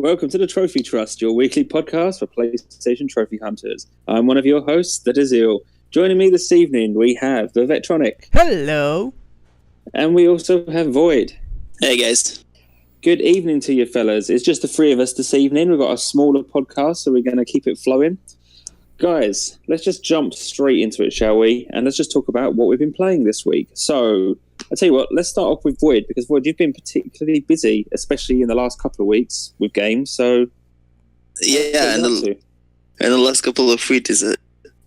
Welcome to the Trophy Trust, your weekly podcast for PlayStation Trophy Hunters. I'm one of your hosts, the THL. Joining me this evening, we have the Vectronic. Hello. And we also have Void. Hey, guys. Good evening to you, fellas. It's just the three of us this evening. We've got a smaller podcast, so we're going to keep it flowing. Guys, let's just jump straight into it, shall we? And let's just talk about what we've been playing this week. So, I'll tell you what, let's start off with Void, because Void, you've been particularly busy, especially in the last couple of weeks with games, so... Yeah, and the last couple of weeks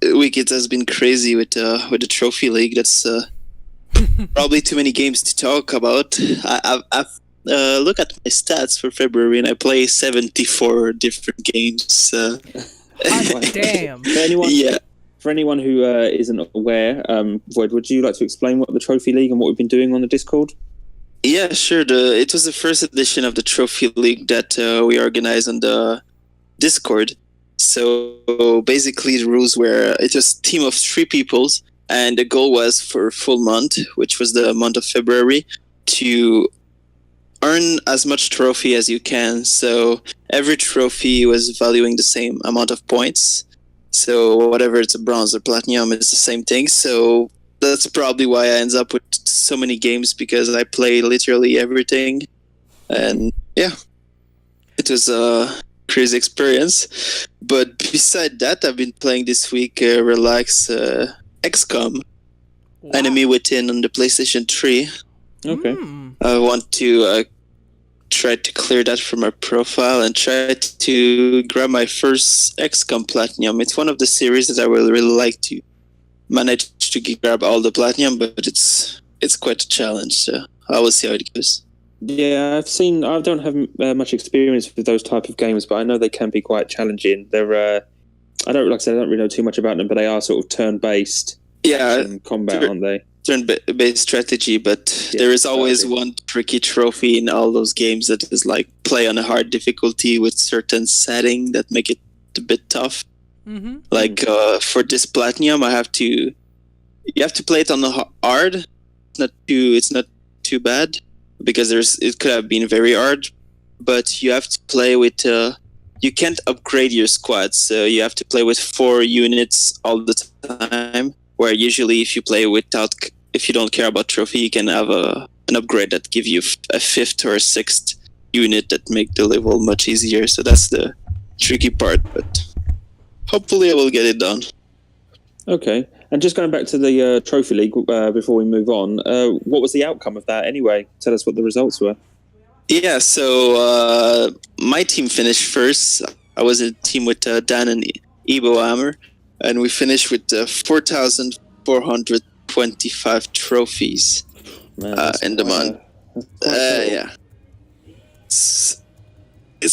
it has been crazy with the Trophy League. That's probably too many games to talk about. I've look at my stats for February, and I play 74 different games. Damn. For anyone who isn't aware, Void, would you like to explain what the Trophy League and what we've been doing on the Discord? Yeah, sure. It was the first edition of the Trophy League that we organized on the Discord. So basically the rules were, it was a team of 3 people, and the goal was for a full month, which was the month of February, to earn as much trophy as you can. So every trophy was valuing the same amount of points. So whatever it's a bronze or platinum, it's the same thing. So that's probably why I end up with so many games, because I play literally everything. And yeah, it was a crazy experience. But beside that, I've been playing this week Relax XCOM, Enemy Within on the PlayStation 3. Okay. I want to try to clear that from my profile and try to grab my first XCOM Platinum. It's one of the series that I would really like to manage to grab all the Platinum, but it's quite a challenge, so I will see how it goes. Yeah, I don't have much experience with those type of games, but I know they can be quite challenging. They're, I don't really know too much about them, but they are sort of turn-based combat, aren't they? Turn-based strategy, but there is always one tricky trophy in all those games that is like play on a hard difficulty with certain setting that make it a bit tough. Mm-hmm. Like for this Platinum, you have to play it on the hard. It's not too bad, because it could have been very hard, but you have to play with you can't upgrade your squad, so you have to play with 4 units all the time, where usually if you don't care about trophy, you can have an upgrade that give you a 5th or a 6th unit that make the level much easier. So that's the tricky part, but hopefully I will get it done. Okay. And just going back to the Trophy League before we move on, what was the outcome of that anyway? Tell us what the results were. Yeah, so my team finished first. I was in a team with Dan and Ebo Hammer, and we finished with 4,425 trophies in the month. Yeah, it's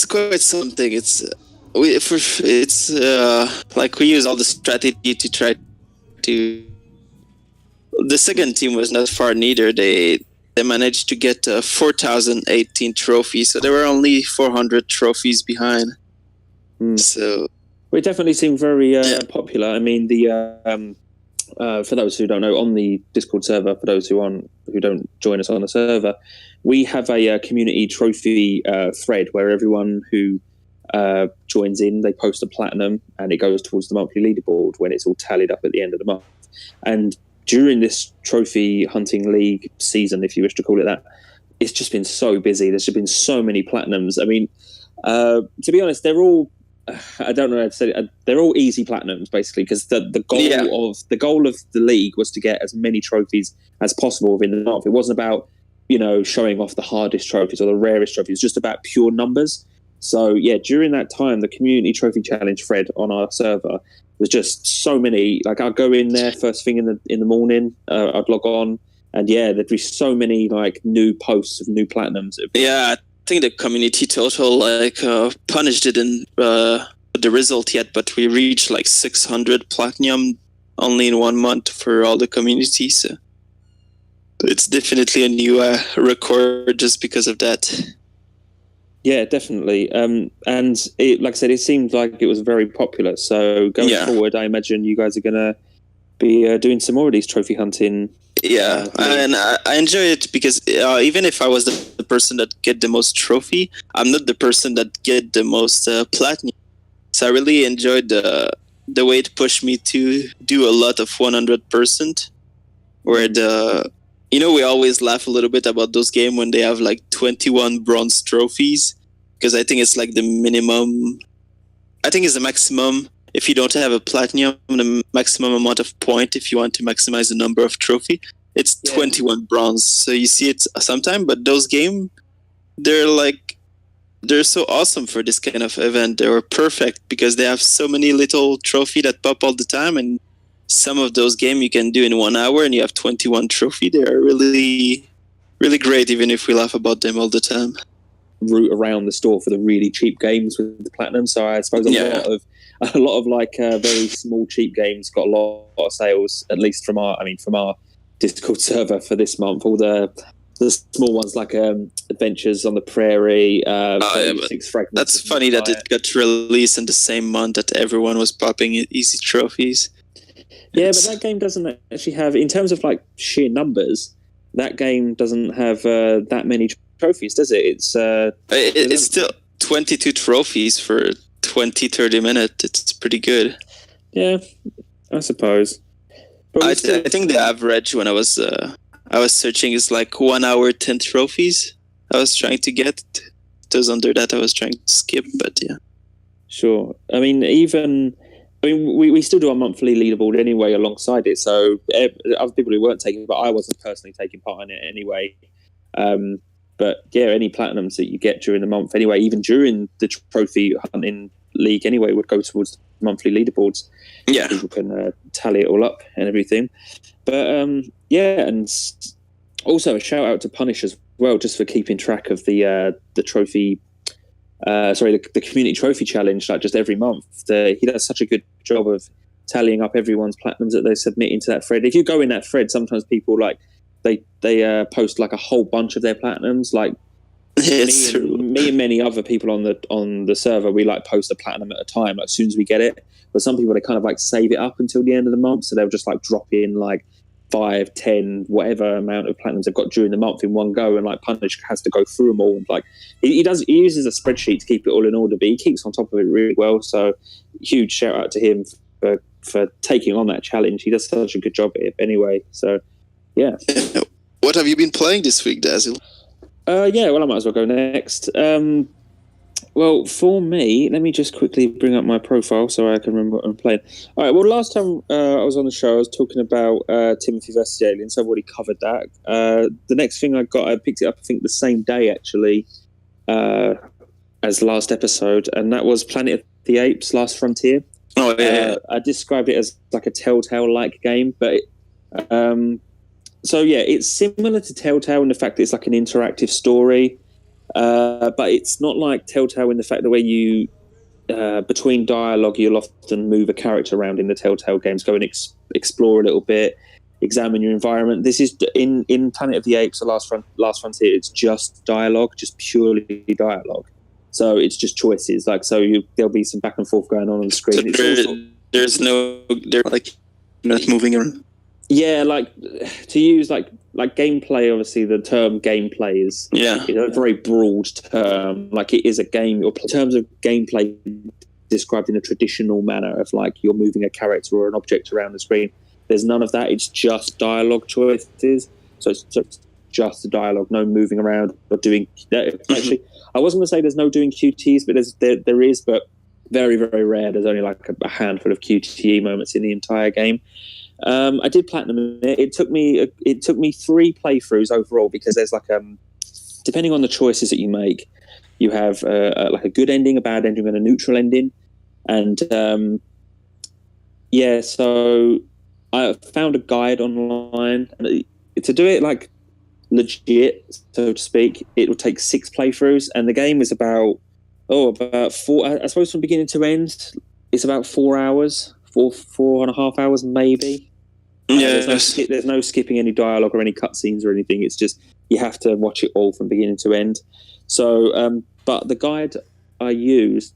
quite something. It's like we use all the strategy to try to. The second team was not far neither. They managed to get 4,018 trophies, so they were only 400 trophies behind. So it definitely seemed very popular. I mean, the for those who don't know, on the Discord server, for those who don't join us on the server, we have a community trophy thread where everyone who joins in, they post a platinum, and it goes towards the monthly leaderboard when it's all tallied up at the end of the month. And during this trophy hunting league season, if you wish to call it that, it's just been so busy. There's just been so many platinums. I mean, to be honest, they're all, I don't know how to say it, they're all easy platinums, basically, because the goal of the league was to get as many trophies as possible within the month. It wasn't about, showing off the hardest trophies or the rarest trophies. It's just about pure numbers. So, yeah, during that time, the community trophy challenge thread on our server was just so many. Like, I'd go in there first thing in the morning, I'd log on, and yeah, there'd be so many like new posts of new platinums. Yeah, I think the community total punished it in the result yet, but we reached like 600 platinum only in 1 month for all the community. So it's definitely a new record just because of that. Yeah, definitely. And it, like I said, it seemed like it was very popular. So going forward, I imagine you guys are going to be doing some more of these trophy hunting. Yeah, and I enjoy it because even if I was the person that get the most trophy, I'm not the person that get the most platinum. So I really enjoyed the way it pushed me to do a lot of 100%. Where we always laugh a little bit about those games when they have like 21 bronze trophies, because I think it's like the minimum. I think it's the maximum. If you don't have a platinum, the maximum amount of point if you want to maximize the number of trophy, it's 21 bronze. So you see it sometime, but those games, they're so awesome for this kind of event. They were perfect because they have so many little trophy that pop all the time, and some of those games you can do in 1 hour, and you have 21 trophy. They are really, really great, even if we laugh about them all the time. Route around the store for the really cheap games with the platinum. So I suppose a lot of like very small cheap games got a lot of sales, at least from our Discord server for this month. All the small ones like Adventures on the Prairie, 36 Fragments. That's funny that it got released in the same month that everyone was popping easy trophies. Yeah, but that game doesn't actually have, in terms of like sheer numbers, that game doesn't have that many trophies, does it? It's still 22 trophies for 20-30 minutes. It's pretty good. Yeah, I suppose. But I think the average when I was searching is like 1 hour 10 trophies. I was trying to get. It was under that I was trying to skip, but yeah. Sure. I mean, we still do our monthly leaderboard anyway alongside it. So other people who weren't taking, but I wasn't personally taking part in it anyway. But yeah, any platinums that you get during the month anyway, even during the trophy hunting league anyway, would go towards monthly leaderboards. Yeah, people can tally it all up and everything. But yeah, and also a shout out to Punish as well, just for keeping track of the trophy. The community trophy challenge, like just every month. He does such a good job of tallying up everyone's platinums that they submit into that thread. If you go in that thread, sometimes people like they post like a whole bunch of their platinums. Like me and many other people on the server, we like post a platinum at a time, like, as soon as we get it. But some people, they kind of like save it up until the end of the month, so they'll just like drop in like 5, 10, whatever amount of platinums they've got during the month in one go, and like Punish has to go through them all. And like he uses a spreadsheet to keep it all in order, but he keeps on top of it really well. So huge shout out to him for taking on that challenge. He does such a good job at it anyway. So yeah. What have you been playing this week, Dazzle? Yeah, well, I might as well go next. Well, for me, let me just quickly bring up my profile so I can remember what I'm playing. All right, well, last time I was on the show, I was talking about Timothy vs. Aliens, so I've already covered that. The next thing I picked it up, I think, the same day, actually, as last episode, and that was Planet of the Apes, Last Frontier. Oh, yeah. I described it as like a Telltale-like game, but... so, yeah, it's similar to Telltale in the fact that it's like an interactive story. But it's not like Telltale in the fact that where you between dialogue you'll often move a character around in the Telltale games, go and explore a little bit, examine your environment. This is in Planet of the Apes, the Last Frontier. It's just dialogue, just purely dialogue. So it's just choices. Like there'll be some back and forth going on the screen. So they're like not moving around. Yeah, like to use like gameplay. Obviously, the term gameplay is a very broad term. Like it is a game. In terms of gameplay, described in a traditional manner of like you're moving a character or an object around the screen. There's none of that. It's just dialogue choices. So it's just the dialogue, no moving around or doing. Actually, I wasn't going to say there's no doing QTs, but there is, but very, very rare. There's only like a handful of QTE moments in the entire game. I did platinum it. It took me 3 playthroughs overall, because there's like depending on the choices that you make, you have like a good ending, a bad ending, and a neutral ending. And so I found a guide online to do it like legit, so to speak. It would take 6 playthroughs, and the game is about 4. I suppose from beginning to end, it's about 4 hours, 4.5 hours maybe. Yeah, there's no skipping any dialogue or any cutscenes or anything. It's just you have to watch it all from beginning to end. So, but the guide I used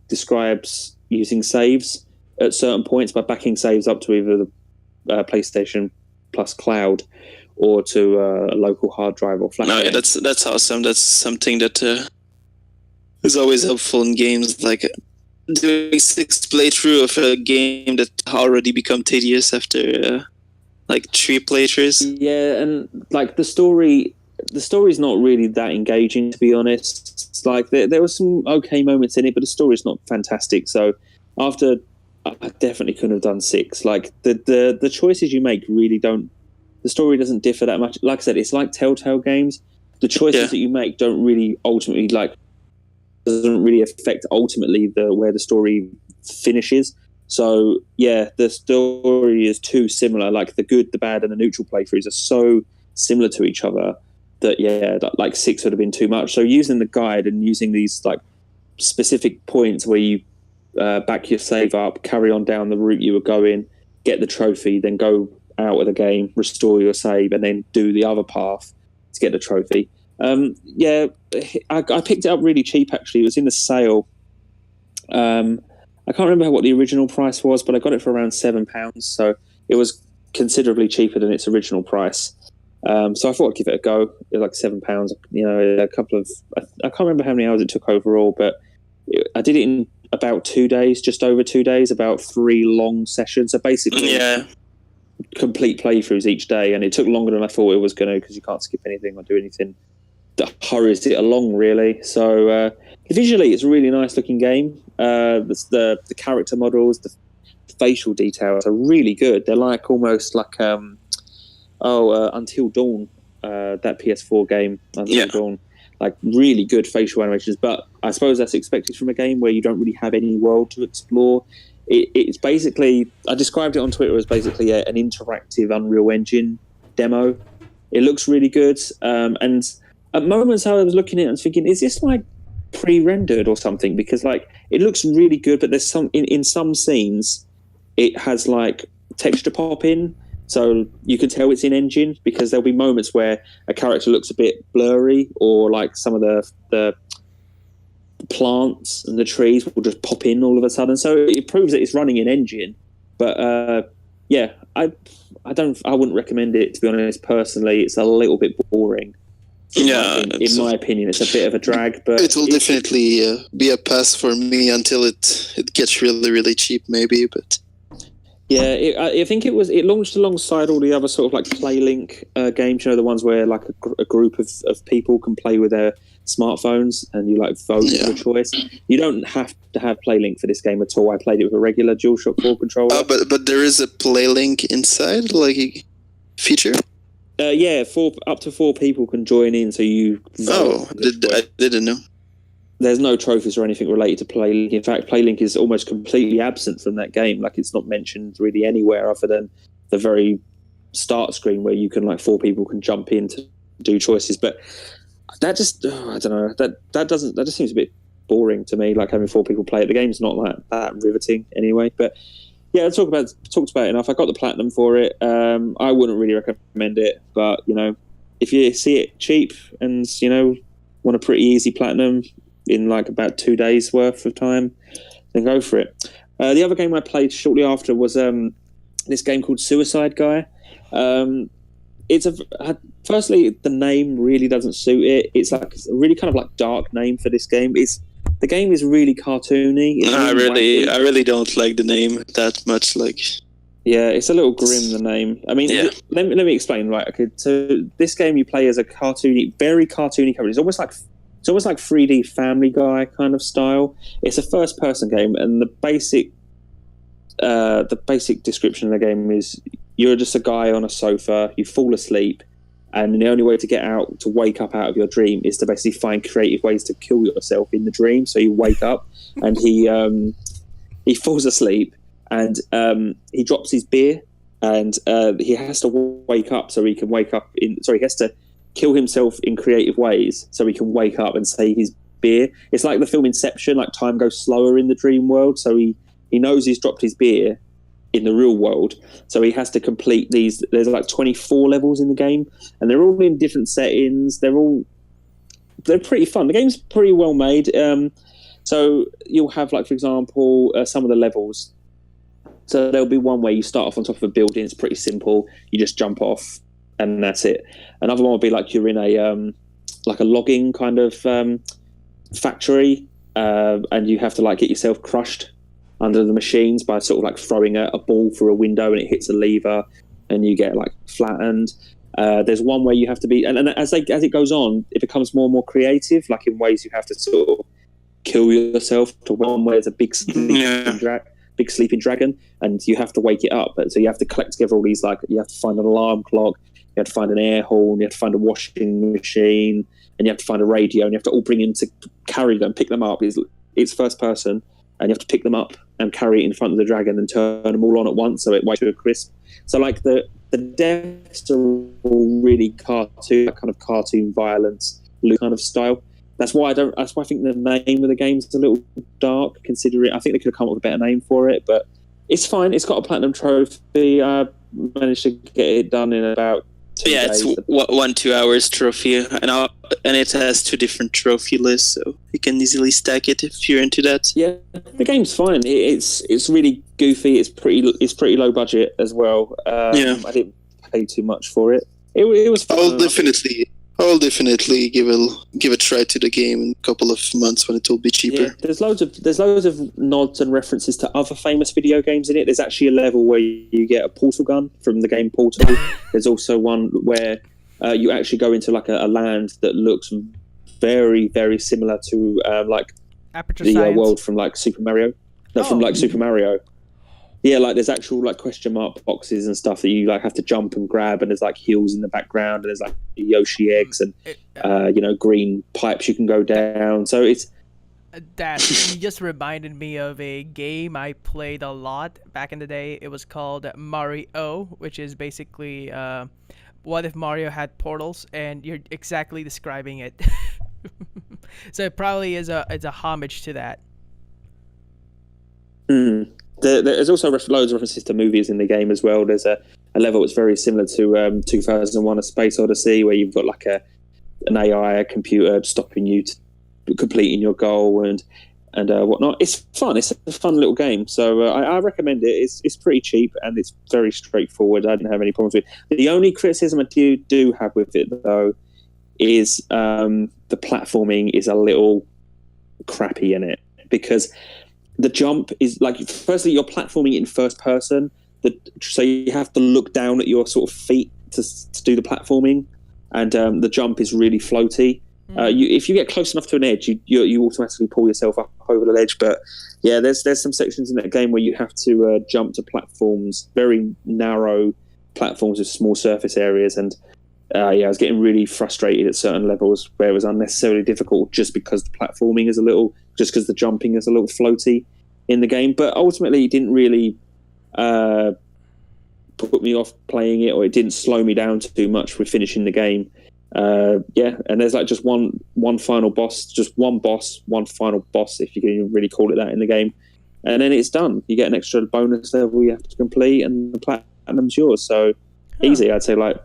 describes using saves at certain points by backing saves up to either the PlayStation plus cloud, or to a local hard drive or flash. No, yeah, that's awesome. That's something that is always helpful in games. Like doing 6 playthrough of a game that already become tedious after like 3 playthroughs. Yeah, and like the story's not really that engaging, to be honest. It's like there were some okay moments in it, but the story's not fantastic. So after, I definitely couldn't have done 6. Like the choices you make really don't. The story doesn't differ that much. Like I said, it's like Telltale games. The choices that you make don't really ultimately doesn't really affect ultimately where the story finishes. So yeah, the story is too similar. Like the good, the bad, and the neutral playthroughs are so similar to each other that like 6 would have been too much. So using the guide and using these like specific points where you back your save up, carry on down the route you were going, get the trophy, then go out of the game, restore your save, and then do the other path to get the trophy. I picked it up really cheap, actually. It was in a sale. I can't remember what the original price was, but I got it for around £7, so it was considerably cheaper than its original price. So I thought I'd give it a go. It was like £7, you know, I can't remember how many hours it took overall, but I did it in about 2 days, just over 2 days, about 3 long sessions. So basically, complete playthroughs each day, and it took longer than I thought it was going to, because you can't skip anything or do anything that hurries it along, really. So visually, it's a really nice looking game. The character models, the facial details are really good. They're like almost like Until Dawn, that PS4 game, Until Dawn. Like really good facial animations, but I suppose that's expected from a game where you don't really have any world to explore. It's basically, I described it on Twitter as basically an interactive Unreal Engine demo. It looks really good, and at moments I was looking at it and thinking, is this like pre-rendered or something? Because like it looks really good, but there's some in some scenes it has like texture pop in, so you can tell it's in engine, because there'll be moments where a character looks a bit blurry, or like some of the plants and the trees will just pop in all of a sudden. So it proves that it's running in engine. But I wouldn't recommend it, to be honest. Personally, it's a little bit boring. In my opinion, it's a bit of a drag. But it will definitely be a pass for me until it gets really, really cheap, maybe. But yeah, I think it launched alongside all the other sort of like PlayLink games. You know, the ones where like a group of people can play with their smartphones, and you like vote for a choice. You don't have to have PlayLink for this game at all. I played it with a regular DualShock 4 controller. But there is a PlayLink inside, like a feature. Up to 4 people can join in. So you vote. I didn't know. There's no trophies or anything related to PlayLink. In fact, PlayLink is almost completely absent from that game. Like it's not mentioned really anywhere other than the very start screen where you can like 4 people can jump in to do choices. But that just I don't know. That just seems a bit boring to me. Like having 4 people play it. The game's not that riveting anyway. But yeah, talked about it enough. I got the platinum for it. I wouldn't really recommend it, but you know, if you see it cheap and you know want a pretty easy platinum in like about 2 days worth of time, then go for it. The other game I played shortly after was this game called Suicide Guy. Firstly, the name really doesn't suit it. It's like a really kind of like dark name for this game. The game is really cartoony. I really don't like the name that much. Like, yeah, it's a little grim, the name. I mean, let me explain. Right, okay. So this game you play as a very cartoony character. It's almost like 3D Family Guy kind of style. It's a first-person game, and the basic description of the game is you're just a guy on a sofa. You fall asleep, and the only way to wake up out of your dream is to basically find creative ways to kill yourself in the dream. So you wake up, and he falls asleep, and he drops his beer, and he has to wake up so he can wake up he has to kill himself in creative ways so he can wake up and save his beer. It's like the film Inception, like time goes slower in the dream world, so he knows he's dropped his beer in the real world, so he has to complete these. There's like 24 levels in the game, and they're all in different settings. They're pretty fun. The game's pretty well made. So you'll have, like, for example, some of the levels So there'll be one where you start off on top of a building. It's pretty simple. You just jump off, and that's it. Another one would be like you're in a like a logging kind of factory, and you have to like get yourself crushed under the machines by sort of like throwing a ball through a window, and it hits a lever, and you get like flattened. There's one where you have to be, and as it goes on, it becomes more and more creative, like in ways you have to sort of kill yourself. To one where there's a big sleeping dragon, and you have to wake it up. So you have to collect together all these, like you have to find an alarm clock, you have to find an air horn, you have to find a washing machine, and you have to find a radio, and you have to all bring in to carry them, pick them up. It's first person, and you have to pick them up and carry it in front of the dragon and turn them all on at once so it wakes to a crisp. So like the deaths are all really cartoon, kind of cartoon violence kind of style. That's why I think the name of the game is a little dark. Considering I think they could have come up with a better name for it, but it's fine. It's got a platinum trophy. I managed to get it done in about 2 days. It's 1-2 hours trophy, and it has 2 different trophy lists, so you can easily stack it if you're into that. Yeah, the game's fine. It's really goofy. It's pretty low budget as well. I didn't pay too much for it. It was fun. I'll definitely give a try to the game in a couple of months when it will be cheaper. Yeah, there's loads of nods and references to other famous video games in it. There's actually a level where you get a portal gun from the game Portal. There's also one where you actually go into like a land that looks very, very similar to like Aperture the Science. world from like Super Mario. No, from like Super Mario. Yeah, like there's actual like question mark boxes and stuff that you like have to jump and grab, and there's like hills in the background, and there's like Yoshi eggs and green pipes you can go down. So it's that you just reminded me of a game I played a lot back in the day. It was called Mario, which is basically what if Mario had portals, and you're exactly describing it. So it probably is a homage to that. There's also loads of references to movies in the game as well. There's a level that's very similar to 2001: A Space Odyssey, where you've got like an AI, a computer stopping you to completing your goal and whatnot. It's fun. It's a fun little game. So I recommend it. It's pretty cheap and it's very straightforward. I didn't have any problems with it. The only criticism I do have with it though is the platforming is a little crappy in it, because the jump is like, firstly, you're platforming in first person, so you have to look down at your sort of feet to do the platforming, and the jump is really floaty. If you get close enough to an edge, you automatically pull yourself up over the ledge. But yeah, there's some sections in that game where you have to jump to platforms, very narrow platforms with small surface areas, and I was getting really frustrated at certain levels where it was unnecessarily difficult just because the platforming is just because the jumping is a little floaty in the game. But ultimately, it didn't really put me off playing it, or it didn't slow me down too much with finishing the game. And there's like just one final boss, just one final boss, if you can really call it that, in the game, and then it's done. You get an extra bonus level you have to complete, and the platinum's yours. So easy, I'd say like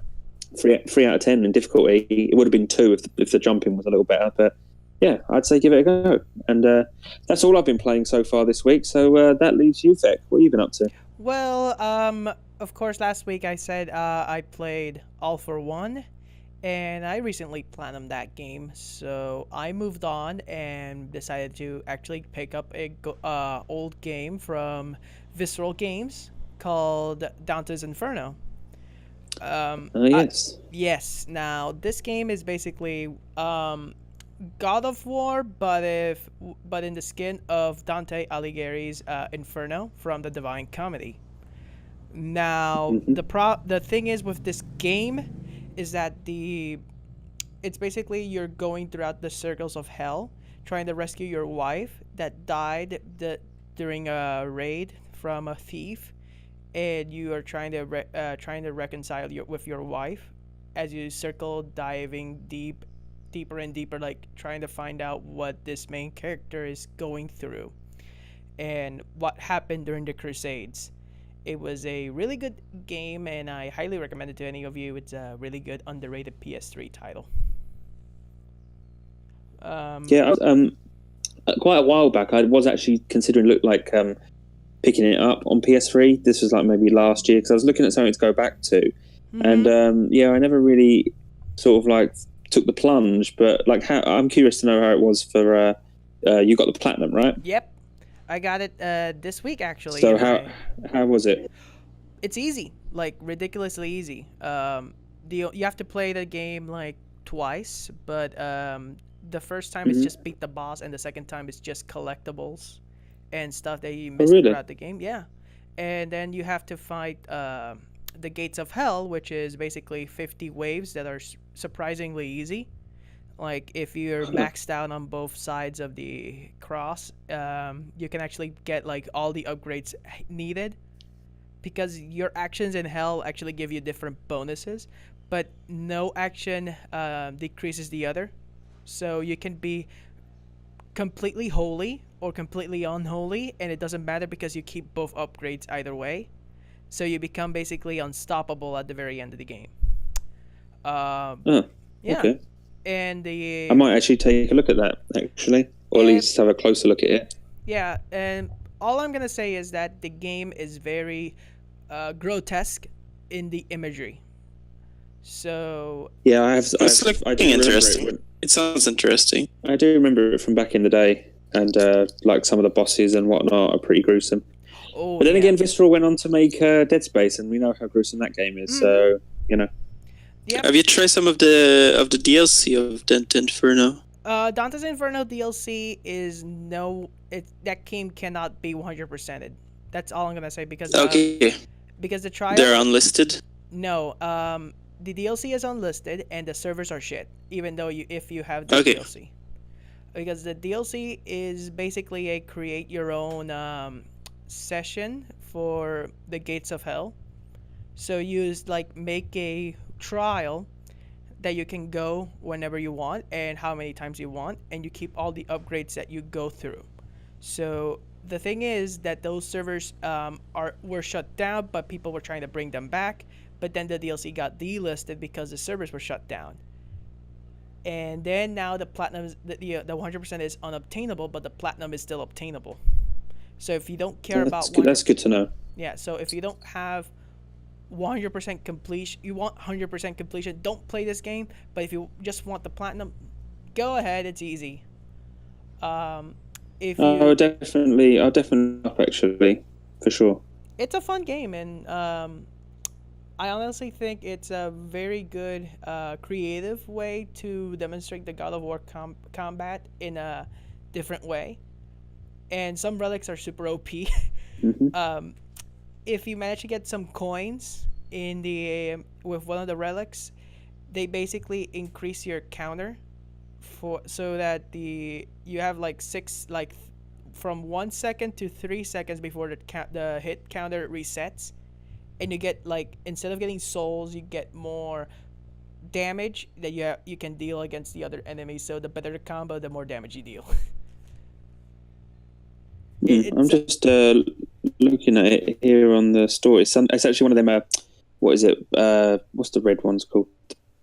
3 out of 10 in difficulty. It would have been 2 if the jumping was a little better, but yeah, I'd say give it a go. And that's all I've been playing so far this week. So that leaves you, Feck. What have you been up to? Well, of course, last week I said I played All for One, and I recently platinumed that game. So I moved on and decided to actually pick up a old game from Visceral Games called Dante's Inferno. Yes. Yes. Now this game is basically God of War, but in the skin of Dante Alighieri's Inferno from the Divine Comedy. Now the thing is with this game is that it's basically you're going throughout the circles of hell trying to rescue your wife that died during a raid from a thief, and you are trying to reconcile with your wife as you circle diving deeper and deeper, like trying to find out what this main character is going through and what happened during the Crusades. It was a really good game, and I highly recommend it to any of you. It's a really good, underrated PS3 title. Quite a while back, I was actually considering picking picking it up on PS3. This was like maybe last year because I was looking at something to go back to, and I never really sort of like took the plunge. But like, I'm curious to know how it was for you got the platinum, right? Yep, I got it this week actually. So how was it? It's easy, like ridiculously easy. You have to play the game like twice, but the first time is just beat the boss, and the second time is just collectibles and stuff that you missed throughout the game. Yeah, and then you have to fight the gates of hell, which is basically 50 waves that are surprisingly easy. Like if you're maxed out on both sides of the cross, you can actually get like all the upgrades needed, because your actions in hell actually give you different bonuses, but no action decreases the other. So you can be completely holy or completely unholy, and it doesn't matter because you keep both upgrades either way. So you become basically unstoppable at the very end of the game. Okay. And I might actually take a look at that, actually, or at least have a closer look at it. Yeah, and all I'm gonna say is that the game is very grotesque in the imagery. So yeah, it's looking interesting. It sounds interesting. I do remember it from back in the day, and like some of the bosses and whatnot are pretty gruesome. But then again, Visceral went on to make Dead Space, and we know how gruesome that game is. So Yep. Have you tried some of the DLC of Dante Inferno? Dante's Inferno DLC is that game cannot be 100%ed. That's all I'm gonna say because because the trial they're unlisted. No, the DLC is unlisted and the servers are shit. Even though if you have the DLC, because the DLC is basically a create your own session for the gates of hell. So you make a trial that you can go whenever you want and how many times you want, and you keep all the upgrades that you go through. So the thing is that those servers were shut down, but people were trying to bring them back. But then the DLC got delisted because the servers were shut down. And then now the platinum, the 100% is unobtainable, but the platinum is still obtainable. So if you don't care about that's good to know. Yeah, so if you don't have 100% completion, you want 100% completion, don't play this game. But if you just want the platinum, go ahead, it's easy. I'll definitely up actually, for sure. It's a fun game, and I honestly think it's a very good creative way to demonstrate the God of War combat in a different way. And some relics are super OP. If you manage to get some coins in with one of the relics, they basically increase your counter so that you have from 1 second to 3 seconds before the hit counter resets, and you get instead of getting souls, you get more damage that you can deal against the other enemies. So the better the combo, the more damage you deal. I'm just looking at it here on the store. It's actually one of them. What is it? What's the red ones called?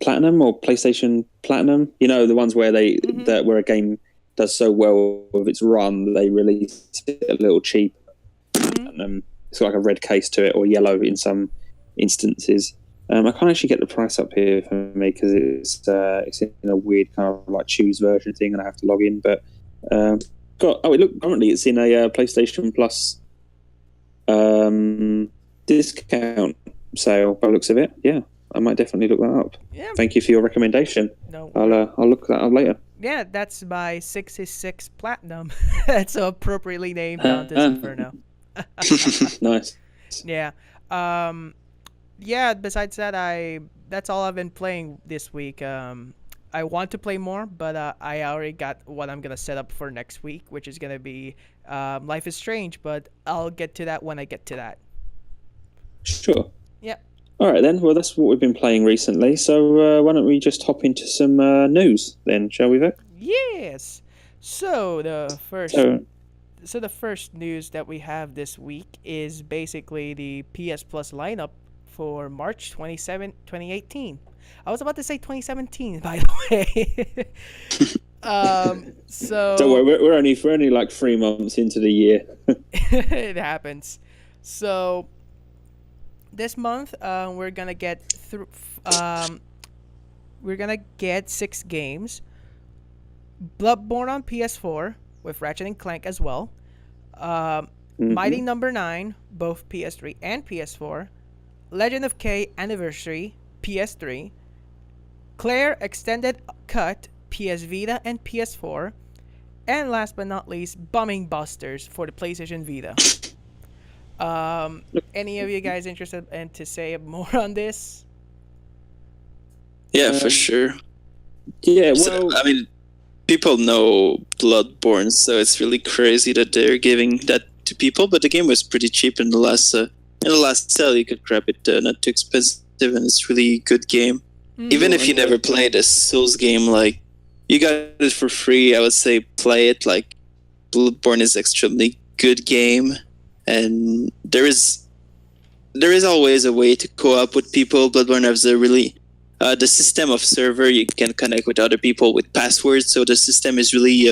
Platinum or PlayStation Platinum? You know, the ones where where a game does so well with its run, they release it a little cheap. It's got like a red case to it, or yellow in some instances. I can't actually get the price up here for me because it's in a weird kind of like choose version thing, and I have to log in. But currently it's in a PlayStation Plus discount sale by the looks of it. Yeah, I might definitely look that up. Yeah. Thank you for your recommendation. No. I'll look that up later. Yeah, that's my 66 Platinum. That's appropriately named Dante's Inferno. Nice. Yeah. Yeah, besides that, that's all I've been playing this week. I want to play more, but I already got what I'm going to set up for next week, which is going to be Life is Strange, but I'll get to that when I get to that. Sure. Yeah. All right, then. Well, that's what we've been playing recently, so why don't we just hop into some news then, shall we, Vic? Yes. So the first news that we have this week is basically the PS Plus lineup for March 27, 2018. I was about to say 2017, by the way. So don't worry, we're only like 3 months into the year. It happens. So this month, we're gonna get 6 games. Bloodborne on PS4 with Ratchet and Clank as well. Mighty Number 9, both PS3 and PS4. Legend of K Anniversary, PS3. Claire Extended Cut, PS Vita and PS4. And last but not least, Bombing Busters for the PlayStation Vita. Any of you guys interested in to say more on this? Yeah, for sure. Yeah, well, So, I mean, people know Bloodborne, so it's really crazy that they're giving that to people. But the game was pretty cheap in the last sale. You could grab it, not too expensive, and it's really good game. Even if you never played a Souls game, like you got it for free, I would say play it. Like Bloodborne is extremely good game, and there is always a way to co-op with people. Bloodborne has a really the system of server, you can connect with other people with passwords, so the system is really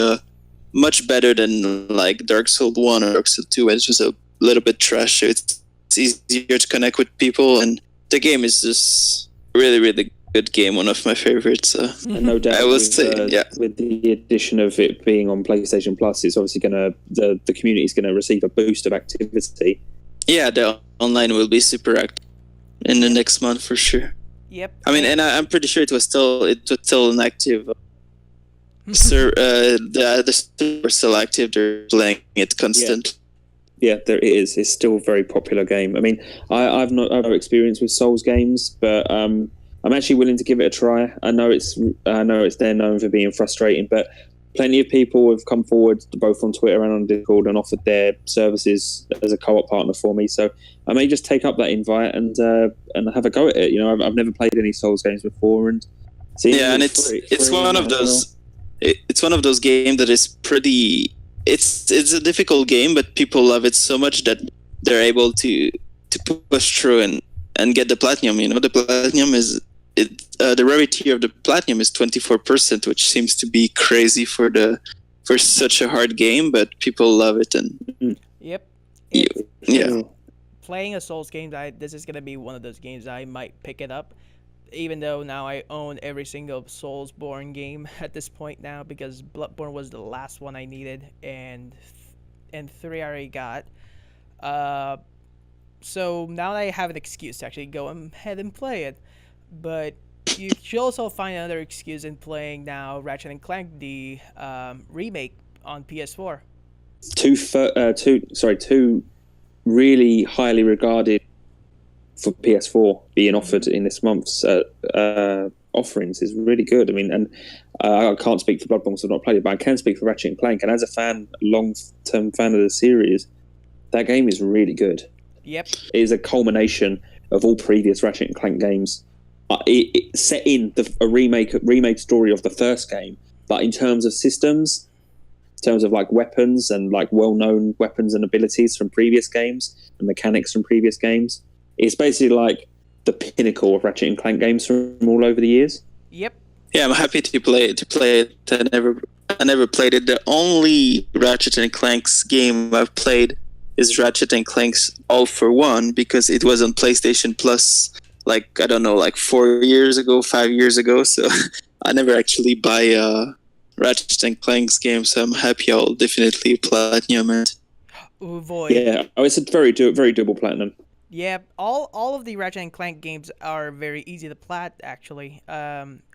much better than like Dark Souls 1 or Dark Souls 2. It's just a little bit trash, so it's easier to connect with people, and the game is just really, really good game, one of my favorites. And no doubt, I will say, with the addition of it being on PlayStation Plus, it's obviously the community is gonna receive a boost of activity. Yeah, the online will be super active in the next month for sure. Yep. I mean, and I'm pretty sure it was still an active. The server was still active. They're playing it constant. Yeah, there it is. It's still a very popular game. I mean, I've no experience with Souls games, but I'm actually willing to give it a try. I know they're known for being frustrating, but plenty of people have come forward, both on Twitter and on Discord, and offered their services as a co-op partner for me. So I may just take up that invite and have a go at it. You know, I've never played any Souls games before, and it's one of those. It's one of those games that is pretty. It's a difficult game, but people love it so much that they're able to push through and get the platinum. You know, the platinum is. The rarity of the platinum is 24%, which seems to be crazy for such a hard game, but people love it. And yep, playing a Souls game, this is gonna be one of those games I might pick it up, even though now I own every single Soulsborne game at this point now, because Bloodborne was the last one I needed, and 3 I already got. So now I have an excuse to actually go ahead and play it. But you should also find another excuse in playing now Ratchet and Clank, the remake on PS4. Two really highly regarded for PS4 being offered in this month's offerings is really good. I mean, and I can't speak for Bloodborne because I've not played it, but I can speak for Ratchet and Clank. And as a long-term fan of the series, that game is really good. Yep, it is a culmination of all previous Ratchet and Clank games. It set in a remake story of the first game, but in terms of systems, in terms of like weapons and like well-known weapons and abilities from previous games and mechanics from previous games, it's basically like the pinnacle of Ratchet and Clank games from all over the years. Yep. Yeah, I'm happy to play it. I never played it. The only Ratchet and Clank's game I've played is Ratchet and Clank's All for One, because it was on PlayStation Plus. Like, I don't know, like 5 years ago. So I never actually buy Ratchet and Clank's game. So I'm happy I'll definitely platinum it. Ooh, boy. Yeah, it's a very doable platinum. Yeah, all of the Ratchet and Clank games are very easy to plat, actually.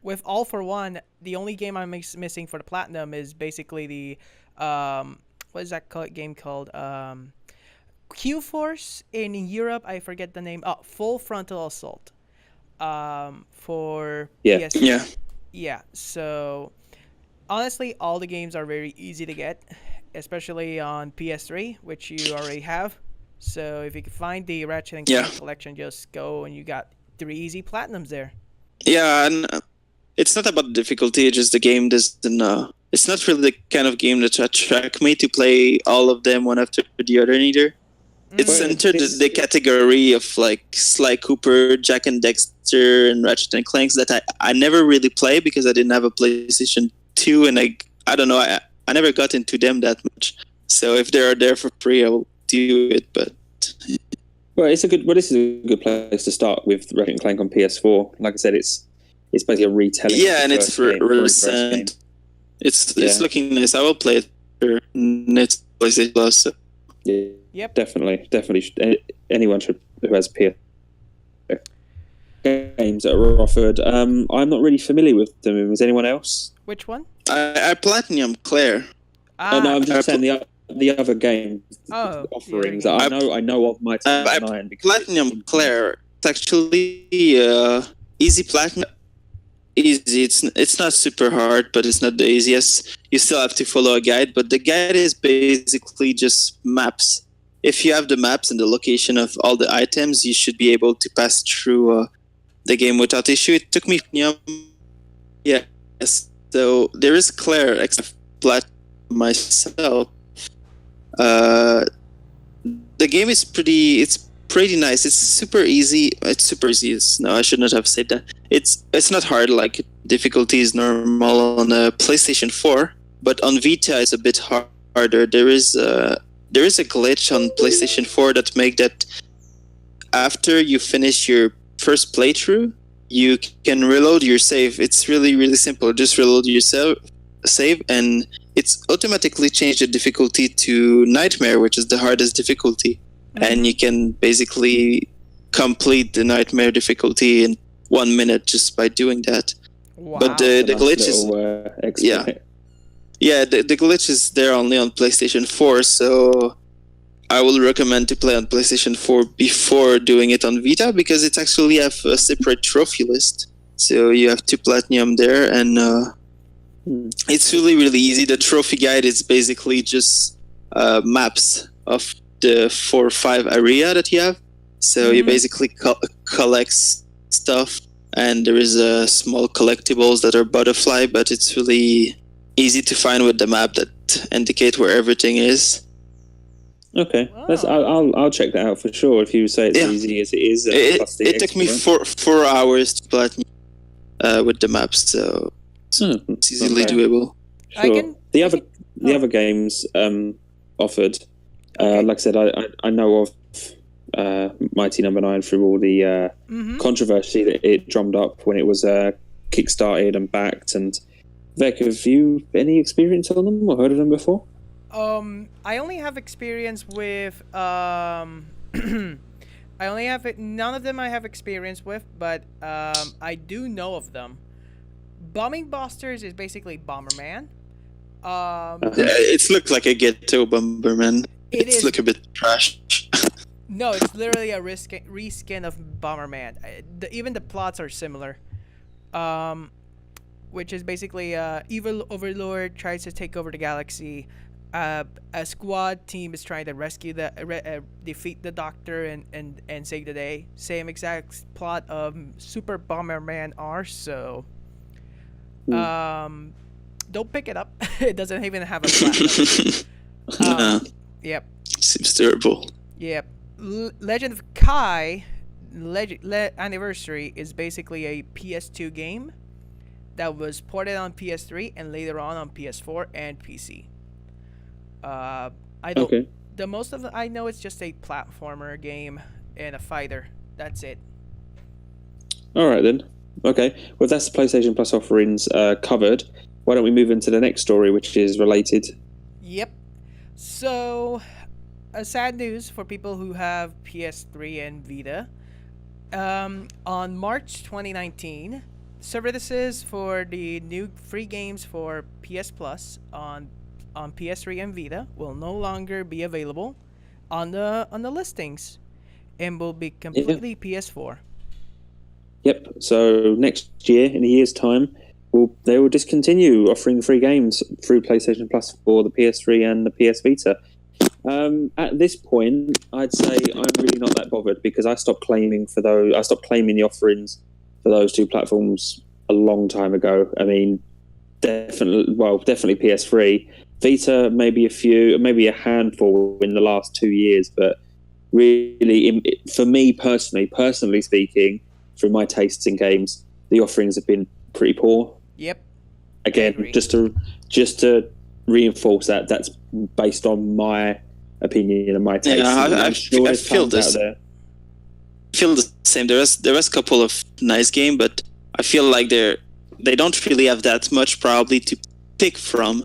With All for One, the only game I'm missing for the platinum is basically the what is that game called? Q-Force in Europe, I forget the name. Oh, Full Frontal Assault. For PS3. Yeah. So honestly, all the games are very easy to get, especially on PS3, which you already have. So if you can find the Ratchet and Clank collection, just go and you got 3 easy platinums there. Yeah, and it's not about the difficulty. It's just the game doesn't. It's not really the kind of game that attract me to play all of them one after the other either. It's entered the category of like Sly Cooper, Jack and Dexter, and Ratchet and Clanks that I never really play because I didn't have a PlayStation 2, and I don't know, I never got into them that much. So if they are there for free, do it, but Well, this is a good place to start with Ratchet and Clank on PS4. Like I said, it's basically a retelling. Yeah, and it's recent. It's looking nice. I will play it for next PlayStation Plus. So. Yeah, Yep. Definitely. Anyone who has PS games that are offered. I'm not really familiar with them. Is anyone else? Which one? I Platinum Claire. No, I'm just saying the other game offerings game. that I know of. My Platinum Claire. It's actually easy platinum. Easy. It's not super hard, but it's not the easiest. You still have to follow a guide, but the guide is basically just maps. If you have the maps and the location of all the items, you should be able to pass through the game without issue. It took me, yes. So there is Claire, except Plat myself. The game is pretty nice. It's super easy. No, I should not have said that. It's not hard. Like difficulty is normal on a PlayStation 4, but on Vita it's a bit harder. There is a glitch on PlayStation 4 that make that after you finish your first playthrough, you can reload your save. It's really, really simple. Just reload your save, and it's automatically changed the difficulty to Nightmare, which is the hardest difficulty. And you can basically complete the Nightmare difficulty in 1 minute just by doing that. Wow. But the glitch is the glitch is there only on PlayStation 4, so I will recommend to play on PlayStation 4 before doing it on Vita, because it actually have a separate trophy list. So you have to platinum there, and it's really, really easy. The trophy guide is basically just maps of the 4 or 5 area that you have. So you basically collect stuff, and there is small collectibles that are butterfly, but it's really easy to find with the map that indicate where everything is. Okay, I'll check that out for sure. If you say it's easy as it is, it took me 4 hours to platinum with the maps, so it's easily doable. Sure. The other games offered. Like I said, I know of Mighty Number 9 through all the controversy that it drummed up when it was kickstarted and backed. And Vec, have you any experience on them or heard of them before? I only have experience with none of them I have experience with, but I do know of them. Bombing Busters is basically Bomberman. It's looked like a ghetto Bomberman. It's look a bit trash. No, it's literally a reskin of Bomberman. Even the plots are similar. Which is basically evil overlord tries to take over the galaxy. A squad team is trying to rescue defeat the Doctor and save the day. Same exact plot of Super Bomberman R. So, don't pick it up. It doesn't even have a platinum. Yep. Seems terrible. Yep. Legend of Kai Anniversary is basically a PS2 game that was ported on PS3 and later on PS4 and PC. The most of I know it's just a platformer game and a fighter. That's it. All right then. Okay. Well, that's the PlayStation Plus offerings covered. Why don't we move into the next story, which is related? Yep. So, sad news for people who have PS3 and Vita. On March 2019, services for the new free games for PS Plus on PS3 and Vita will no longer be available on the listings, and will be completely PS4. Yep. So next year, in a year's time, they will discontinue offering free games through PlayStation Plus for the PS3 and the PS Vita. At this point, I'd say I'm really not that bothered, because I stopped claiming the offerings for those two platforms a long time ago. I mean, definitely PS3. Vita, maybe a handful in the last 2 years, but really, for me personally speaking, through my tastes in games, the offerings have been pretty poor. Yep. Again, just to reinforce that's based on my opinion and my taste. Yeah, I'm sure I there's feel tons out this. there. I feel the same. There was a couple of nice games, but I feel like they don't really have that much probably to pick from.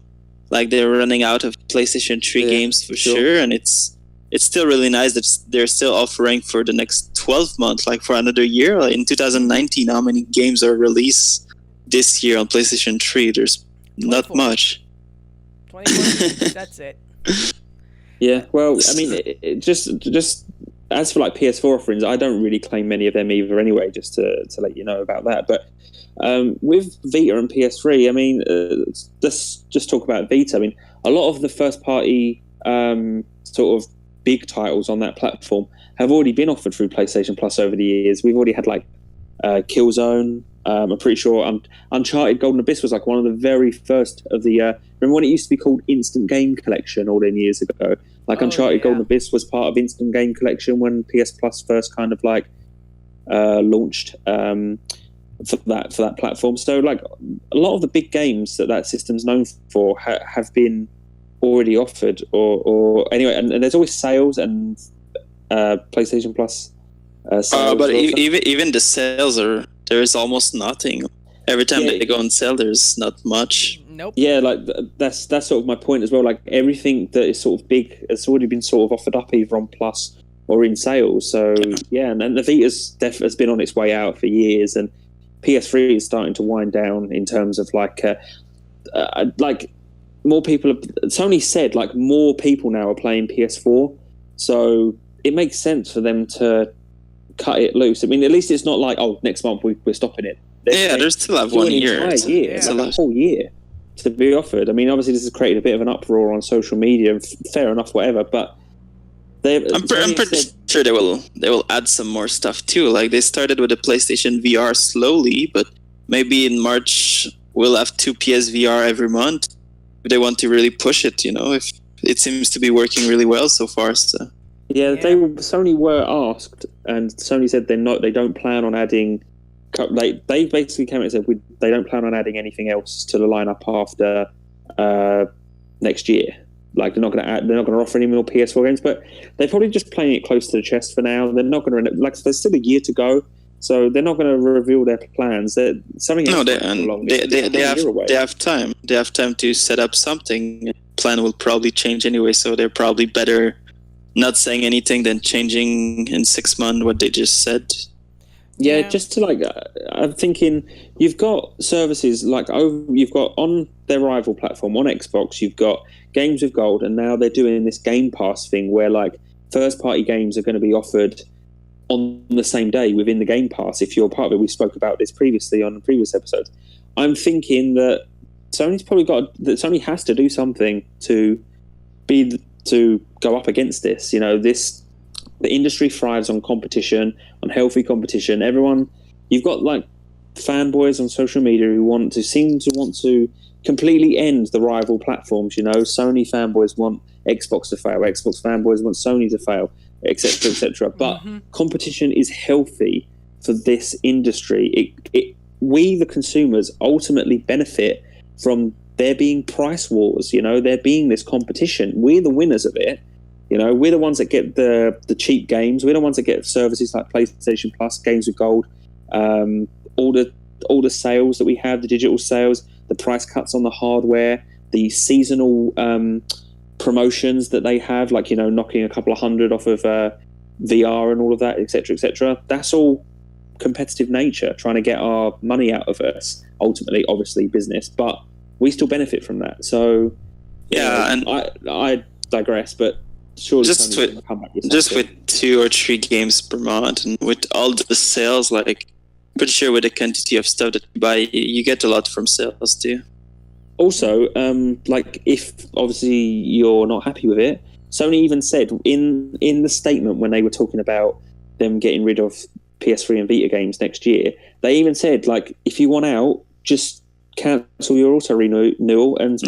Like they're running out of PlayStation 3 games for sure, and it's still really nice that they're still offering for the next 12 months, like for another year. Like in 2019, how many games are released this year on PlayStation 3? There's 24. Not much. 24. That's it. Yeah, well, I mean, it just as for like PS4 offerings, I don't really claim many of them either anyway, just to let you know about that. But with Vita and PS3, I mean, let's just talk about Vita. I mean, a lot of the first-party sort of big titles on that platform have already been offered through PlayStation Plus over the years. We've already had like Killzone. I'm pretty sure Uncharted Golden Abyss was like one of the very first of the... remember when it used to be called Instant Game Collection all them years ago? Like Uncharted Golden Abyss was part of Instant Game Collection when PS Plus first kind of like launched for that platform. So like a lot of the big games that system's known for have been already offered or anyway, and there's always sales and PlayStation Plus sales. But even the sales there is almost nothing. Every time they go on sale, there's not much. Nope. Yeah, like that's sort of my point as well. Like everything that is sort of big has already been sort of offered up either on Plus or in sales. So yeah, and the Vita's has been on its way out for years, and PS3 is starting to wind down in terms of like more people. Sony said like more people now are playing PS4, so it makes sense for them to cut it loose. I mean, at least it's not like next month we're stopping it. They still have 1 year. It's like a whole year to be offered. I mean, obviously this has created a bit of an uproar on social media. Fair enough, whatever. But I'm pretty sure they will add some more stuff too. Like they started with the PlayStation VR slowly, but maybe in March we'll have 2 PSVR every month if they want to really push it. You know, if it seems to be working really well so far. So. Yeah, Sony were asked, and Sony said they don't plan on adding. They basically came out and said they don't plan on adding anything else to the lineup after next year. Like they're not going to offer any more PS4 games, but they're probably just playing it close to the chest for now. They're not going to there's still a year to go, so they're not going to reveal their plans. Something else they have time. They have time to set up something. Plan will probably change anyway, so they're probably better not saying anything than changing in 6 months what they just said. Yeah, just to I'm thinking you've got services you've got on their rival platform on Xbox, you've got Games with Gold, and now they're doing this Game Pass thing where like first-party games are going to be offered on the same day within the Game Pass if you're part of it. We spoke about this previously on the previous episode. I'm thinking that Sony has to do something to go up against this. You know, the industry thrives on competition, on healthy competition. You've got like fanboys on social media who seem to want to completely end the rival platforms. You know, Sony fanboys want Xbox to fail, Xbox fanboys want Sony to fail, etc., etc. But competition is healthy for this industry. We, the consumers, ultimately benefit from there being price wars. You know, there being this competition. We're the winners of it. You know, we're the ones that get the cheap games. We're the ones that get services like PlayStation Plus, Games with Gold, all the sales that we have, the digital sales, the price cuts on the hardware, the seasonal promotions that they have, like, you know, knocking a couple of $100 off of VR and all of that, etc., etc. That's all competitive nature, trying to get our money out of us. Ultimately, obviously, business, but we still benefit from that. So, yeah, and I digress, but. Surely just with 2 or 3 games per month, and with all the sales, like pretty sure with the quantity of stuff that you buy, you get a lot from sales too. Also, like if obviously you're not happy with it, Sony even said in the statement when they were talking about them getting rid of PS3 and Vita games next year, they even said like if you want out, just cancel your auto renewal and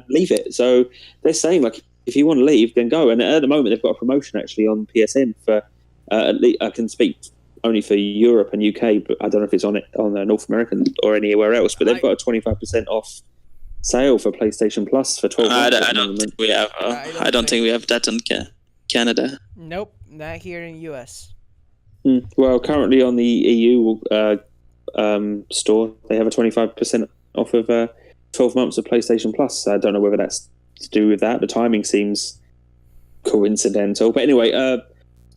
leave it. So they're saying like. If you want to leave, then go. And at the moment, they've got a promotion actually on PSN for. At least I can speak only for Europe and UK, but I don't know if it's on North American or anywhere else. But they've got a 25% off sale for PlayStation Plus for 12 months. I don't think we have. I don't think we have that in Canada. Nope, not here in US. Well, currently on the EU store, they have a 25% off of 12 months of PlayStation Plus. I don't know whether that's to do with that. The timing seems coincidental. But anyway,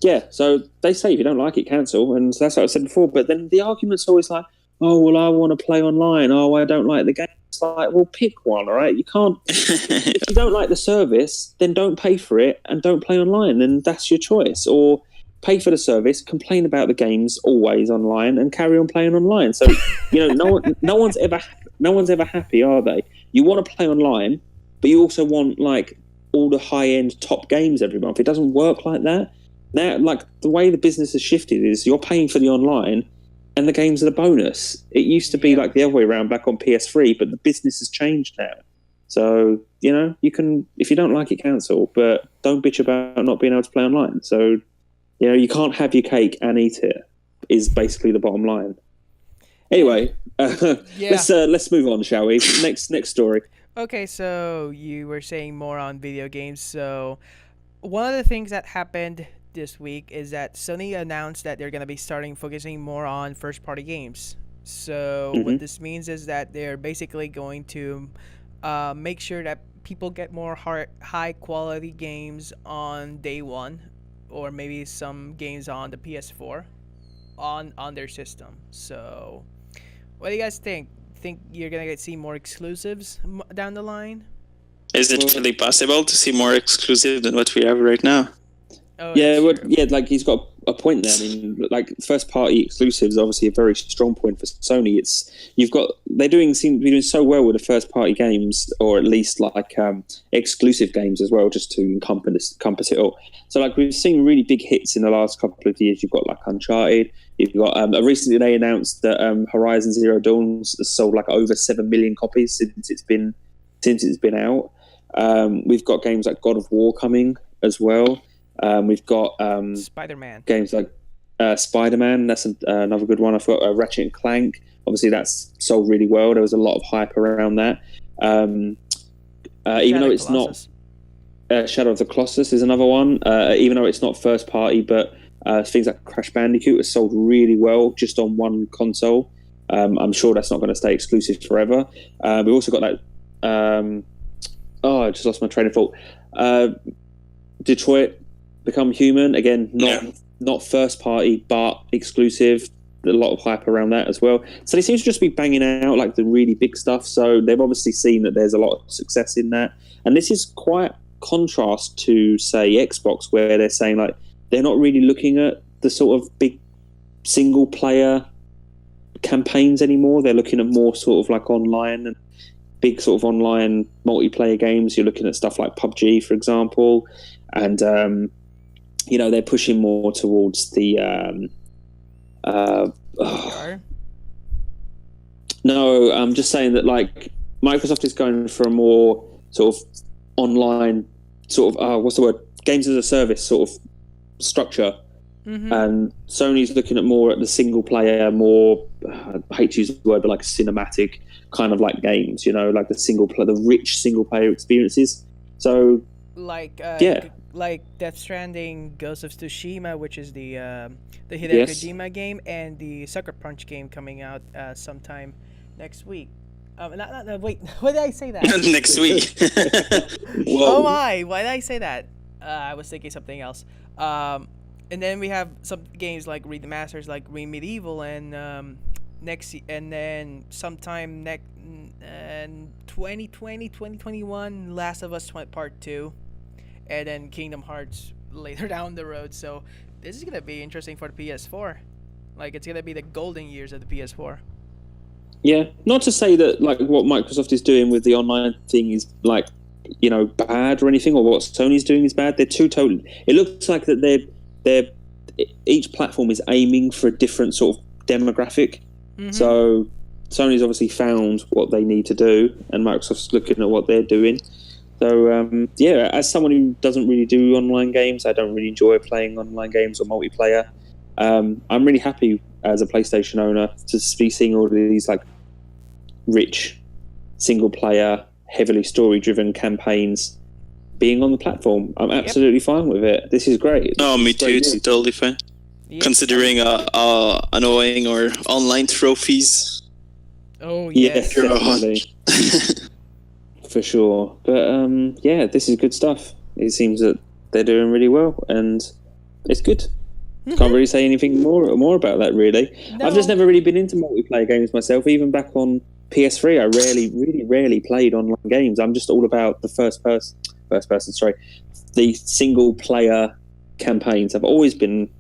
yeah, so they say if you don't like it, cancel. And that's what I said before. But then the argument's always like, oh, well, I want to play online. Oh, I don't like the game. It's like, well, pick one, all right? You can't... if you don't like the service, then don't pay for it and don't play online. Then that's your choice. Or pay for the service, complain about the games always online, and carry on playing online. So, no one's ever happy, are they? You want to play online, but you also want like all the high-end top games every month. It doesn't work like that. Now, like the way the business has shifted is you're paying for the online, and the games are the bonus. It used to be like the other way around back on PS3, but the business has changed now. So you can, if you don't like it, cancel, but don't bitch about not being able to play online. So. You can't have your cake and eat it, is basically the bottom line. Anyway, let's move on, shall we? Next story. Okay, so you were saying more on video games. So one of the things that happened this week is that Sony announced that they're going to be focusing more on first-party games. So what this means is that they're basically going to make sure that people get more high-quality games on day one, or maybe some games on the PS4 on their system. So what do you guys think? Think you're going to see more exclusives down the line? Is it really possible to see more exclusive than what we have right now? Oh, yeah, like he's got a point there. I mean, like first party exclusives are obviously a very strong point for Sony. Seem to be doing so well with the first party games, or at least like exclusive games as well, just to encompass it all. So like we've seen really big hits in the last couple of years. You've got like Uncharted. You've got recently they announced that Horizon Zero Dawn has sold like over 7 million copies since it's been out. We've got games like God of War coming as well. We've got Spider-Man games like Spider-Man. That's another good one. I've got Ratchet and Clank. Obviously, that's sold really well. There was a lot of hype around that. Even though it's not Shadow of the Colossus is another one. Even though it's not first party, but things like Crash Bandicoot has sold really well just on one console. I'm sure that's not going to stay exclusive forever. We've also got that. I just lost my train of thought. Detroit Become Human, again, not first party, but exclusive. A lot of hype around that as well. So they seem to just be banging out like the really big stuff. So they've obviously seen that there's a lot of success in that. And this is quite contrast to, say, Xbox, where they're saying like they're not really looking at the sort of big single player campaigns anymore. They're looking at more sort of like online and big sort of online multiplayer games. You're looking at stuff like PUBG, for example, and they're pushing more towards the no, I'm just saying that like Microsoft is going for a more sort of online sort of what's the word, games as a service sort of structure. And Sony's looking at more at the single player, more I hate to use the word, but like cinematic kind of like games, like the rich single player experiences. So like Death Stranding, Ghost of Tsushima, which is the Hideo Kojima game, and the Sucker Punch game coming out sometime next week. Wait, why did I say that? Next week. Oh my, why did I say that? I was thinking something else. And then we have some games like remasters like Medieval and and then sometime 2020, 2021, Last of Us Part 2, and then Kingdom Hearts later down the road. So this is gonna be interesting for the PS4. Like it's gonna be the golden years of the PS4. Yeah, not to say that like what Microsoft is doing with the online thing is like bad or anything, or what Sony's doing is bad. They're two totally. It looks like that they're each platform is aiming for a different sort of demographic. So Sony's obviously found what they need to do, and Microsoft's looking at what they're doing. So as someone who doesn't really do online games, I don't really enjoy playing online games or multiplayer. I'm really happy as a PlayStation owner to be seeing all of these like rich single player heavily story-driven campaigns being on the platform. I'm absolutely fine with it. This is great. Me too. It's totally fine. Yep. Considering annoying or online trophies. Oh yes. Yes, definitely. For sure. But yeah, this is good stuff. It seems that they're doing really well, and it's good. Can't really say anything more about that, really. No. I've just never really been into multiplayer games myself. Even back on PS3, I really rarely played online games. I'm just all about the first person, the single player campaigns. I've always been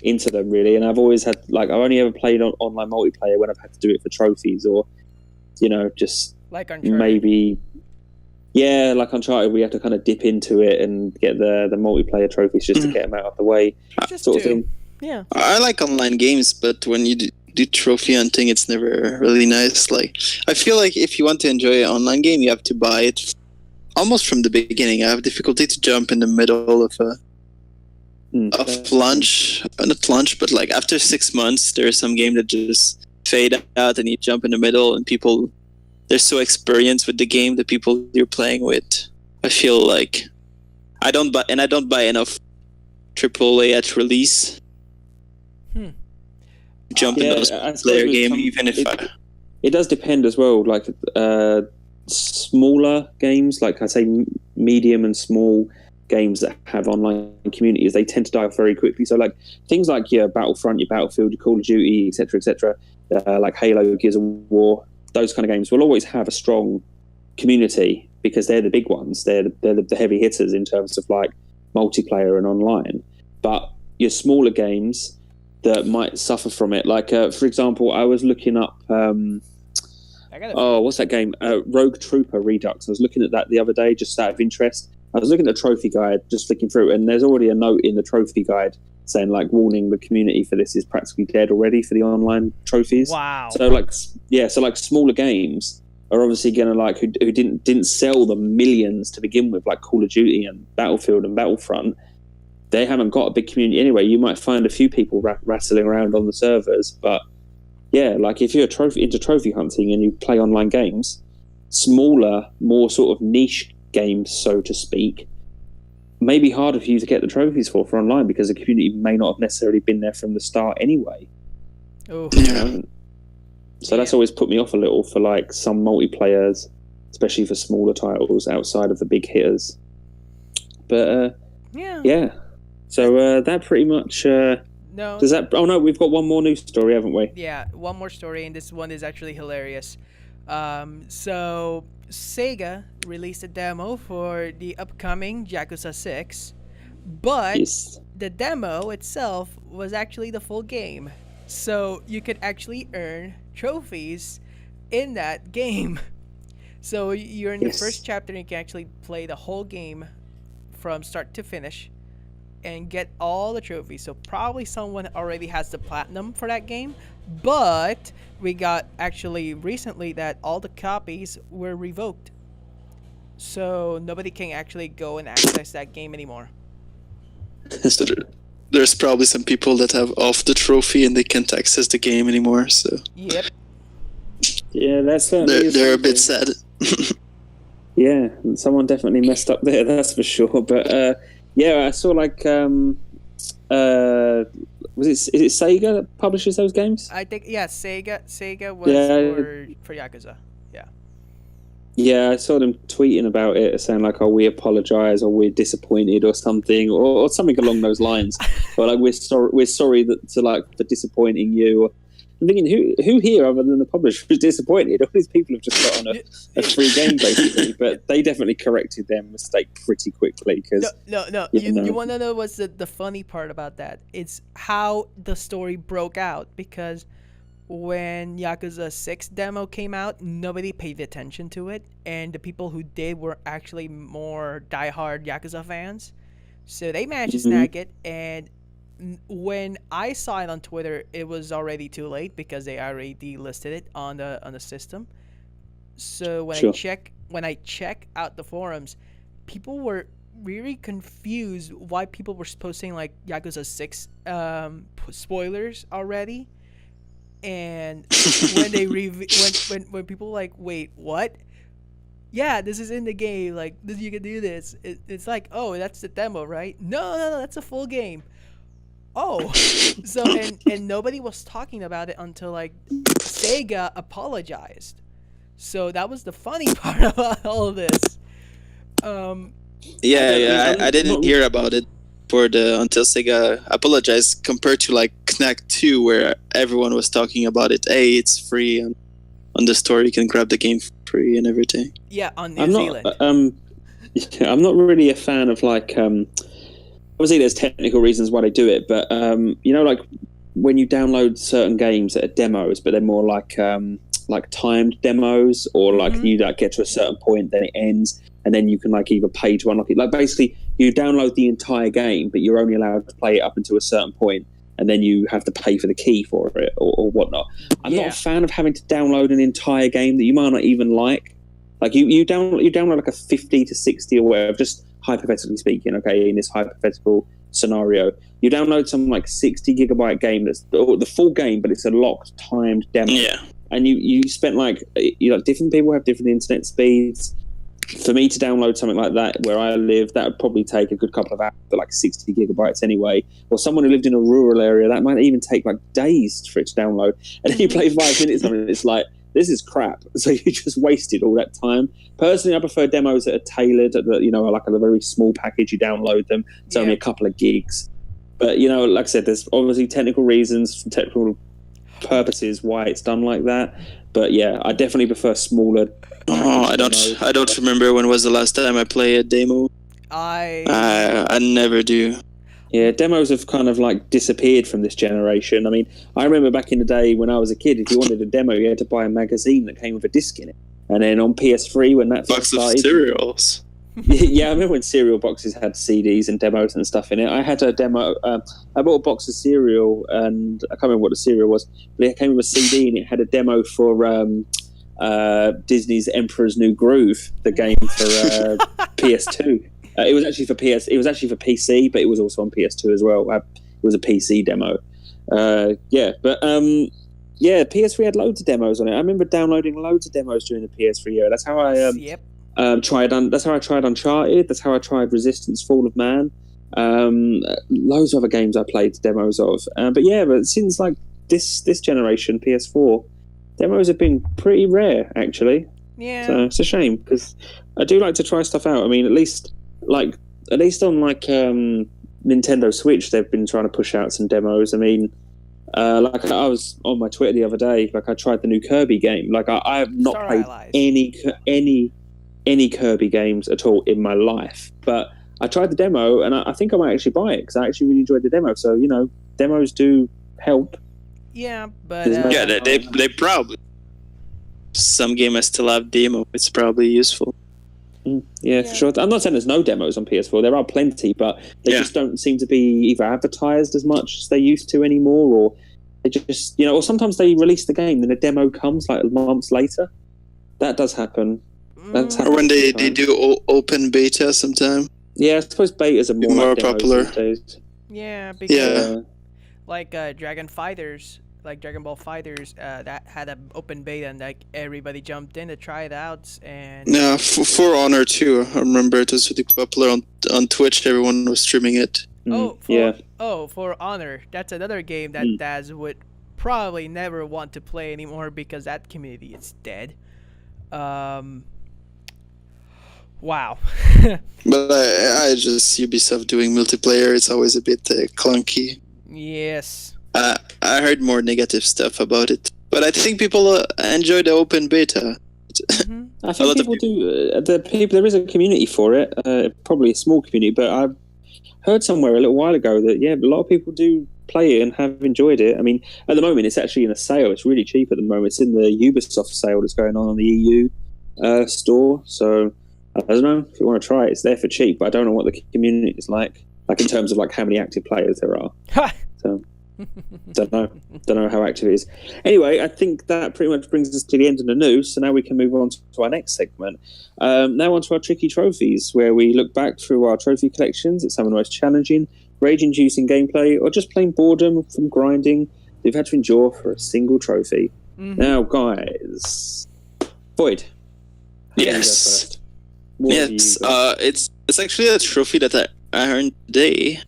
into them, really, and I've always had, like, I've only ever played on online multiplayer when I've had to do it for trophies, or, you know, just like Uncharted. maybe, yeah, like Uncharted, we have to kind of dip into it and get the multiplayer trophies just to get them out of the way, sort of thing. Yeah, I like online games, but when you do trophy hunting, it's never really nice. Like, I feel like if you want to enjoy an online game, you have to buy it almost from the beginning. I have difficulty to jump in the middle of launch, not launch, but like after 6 months, there are some games that just fade out, and you jump in the middle, and people, they're so experienced with the game, the people you're playing with. I feel like I don't buy enough AAA at release. Jump in those player game, even if it does depend as well. Like smaller games, like I say, medium and small games that have online communities, they tend to die off very quickly. So like things like your Battlefront, your Battlefield, your Call of Duty, etc., like Halo, Gears of War, those kind of games will always have a strong community because they're the big ones. They're the heavy hitters in terms of like multiplayer and online. But your smaller games that might suffer from it, like for example, I was looking up what's that game, Rogue Trooper Redux. I was looking at that the other day just out of interest. I was looking at the trophy guide, just flicking through, and there's already a note in the trophy guide saying, like, warning, the community for this is practically dead already for the online trophies. Wow. So like smaller games are obviously going to, like, who didn't sell the millions to begin with, like Call of Duty and Battlefield and Battlefront. They haven't got a big community anyway. You might find a few people rattling around on the servers, but yeah, like if you're into trophy hunting and you play online games, smaller, more sort of niche games, so to speak, may be harder for you to get the trophies for online because the community may not have necessarily been there from the start anyway. Oh, so that's always put me off a little for like some multiplayers, especially for smaller titles outside of the big hitters. But yeah. So that pretty much. No. Does that? Oh no, we've got one more news story, haven't we? Yeah, one more story, and this one is actually hilarious. So Sega released a demo for the upcoming Yakuza 6, but the demo itself was actually the full game. So you could actually earn trophies in that game. So you're in the first chapter and you can actually play the whole game from start to finish and get all the trophies. So probably someone already has the platinum for that game, but we got actually recently that all the copies were revoked. So nobody can actually go and access that game anymore. So there's probably some people that have off the trophy and they can't access the game anymore. So yep. Yeah, that's they're a bit sad. Yeah, someone definitely messed up there. That's for sure. But yeah, I saw like is it Sega that publishes those games? I think Sega was for Yakuza. Yeah, I saw them tweeting about it, saying like, "Oh, we apologize," or "We're disappointed," or something, or something along those lines. Or like, "We're sorry for disappointing you." I'm thinking, who here other than the publisher was disappointed? All these people have just got on a free game basically, but they definitely corrected their mistake pretty quickly. Because no, you want to know what's the funny part about that? It's how the story broke out, because when Yakuza 6 demo came out, nobody paid attention to it, and the people who did were actually more diehard Yakuza fans. So they managed to snag it, and when I saw it on Twitter, it was already too late because they already delisted it on the system. So when I check out the forums, people were really confused why people were posting like Yakuza 6 spoilers already. And when they when people like, wait, what? yeah, this is in the game. Like, you can do this. It's like, oh, that's the demo, right? No, that's a full game. Oh, so and nobody was talking about it until like Sega apologized. So that was the funny part about all of this. I didn't hear about it until Sega apologized. Compared to like Knack 2, where everyone was talking about it. Hey, it's free and on the store you can grab the game for free and everything. Yeah, on New Zealand. I'm not really a fan of like. Obviously, there's technical reasons why they do it, but like when you download certain games that are demos, but they're more like timed demos, or like you like get to a certain point, then it ends, and then you can like either pay to unlock it. Like basically, you download the entire game, but you're only allowed to play it up until a certain point, and then you have to pay for the key for it or whatnot. I'm not a fan of having to download an entire game that you might not even like. Like you download like a 50 to 60 or whatever, just hypothetically speaking, okay, in this hypothetical scenario, you download some like 60 gigabyte game that's the full game, but it's a locked timed demo. Yeah. And you spent like, different people have different internet speeds. For me to download something like that where I live, that would probably take a good couple of hours, for like 60 gigabytes anyway. Or someone who lived in a rural area, that might even take like days for it to download. And then you play 5 minutes of it, it's like, this is crap. So you just wasted all that time. Personally, I prefer demos that are tailored, like a very small package. You download them. It's only a couple of gigs. But, like I said, there's obviously technical reasons, technical purposes why it's done like that. But yeah, I definitely prefer smaller. I don't remember when was the last time I played a demo. I never do. Yeah, demos have kind of like disappeared from this generation. I mean, I remember back in the day when I was a kid, if you wanted a demo, you had to buy a magazine that came with a disc in it. And then on PS3, when that box started, of cereals. Yeah, I remember when cereal boxes had CDs and demos and stuff in it. I had a demo. I bought a box of cereal, and I can't remember what the cereal was, but it came with a CD and it had a demo for Disney's Emperor's New Groove, the game for PS2. It was actually for PC, but it was also on PS2 as well. It was a PC demo. PS3 had loads of demos on it. I remember downloading loads of demos during the PS3 era. That's how I that's how I tried Uncharted. That's how I tried Resistance: Fall of Man. Loads of other games I played demos of. But since like this generation, PS4, demos have been pretty rare actually. Yeah. So it's a shame because I do like to try stuff out. I mean, at least on like Nintendo Switch, they've been trying to push out some demos. I mean, like I was on my Twitter the other day, like I tried the new Kirby game. Like I have not played any Kirby games at all in my life, but I tried the demo and I think I might actually buy it because I actually really enjoyed the demo. So demos do help. Yeah, but they probably, some gamers still have demo. It's probably useful. Yeah, for sure. I'm not saying there's no demos on PS4. There are plenty, but they just don't seem to be either advertised as much as they used to anymore, or they just, or sometimes they release the game, then a demo comes like months later. That does happen. Or when they do open beta sometime. Yeah, I suppose betas are more like popular these days. Yeah, because like Dragon Ball Fighters, that had an open beta and like everybody jumped in to try it out. And yeah, For Honor too. I remember it was really popular on Twitch. Everyone was streaming it. For Honor, that's another game that Daz would probably never want to play anymore because that community is dead. Wow. But I just Ubisoft doing multiplayer. It's always a bit clunky. Yes. I heard more negative stuff about it, but I think people enjoy the open beta. I think people do. There is a community for it, probably a small community, but I've heard somewhere a little while ago that a lot of people do play it and have enjoyed it. I mean, at the moment it's actually in a sale. It's really cheap at the moment. It's in the Ubisoft sale that's going on the EU store. So I don't know if you want to try it. It's there for cheap, but I don't know what the community is like in terms of like how many active players there are. So. Don't know how active it is. Anyway, I think that pretty much brings us to the end of the news. So now we can move on to our next segment. Now on to our tricky trophies, where we look back through our trophy collections at some of the most challenging, rage-inducing gameplay, or just plain boredom from grinding we've had to endure for a single trophy. Now, guys, Void, You go Yes. first. What have you Yes. got? It's actually a trophy that I earned today,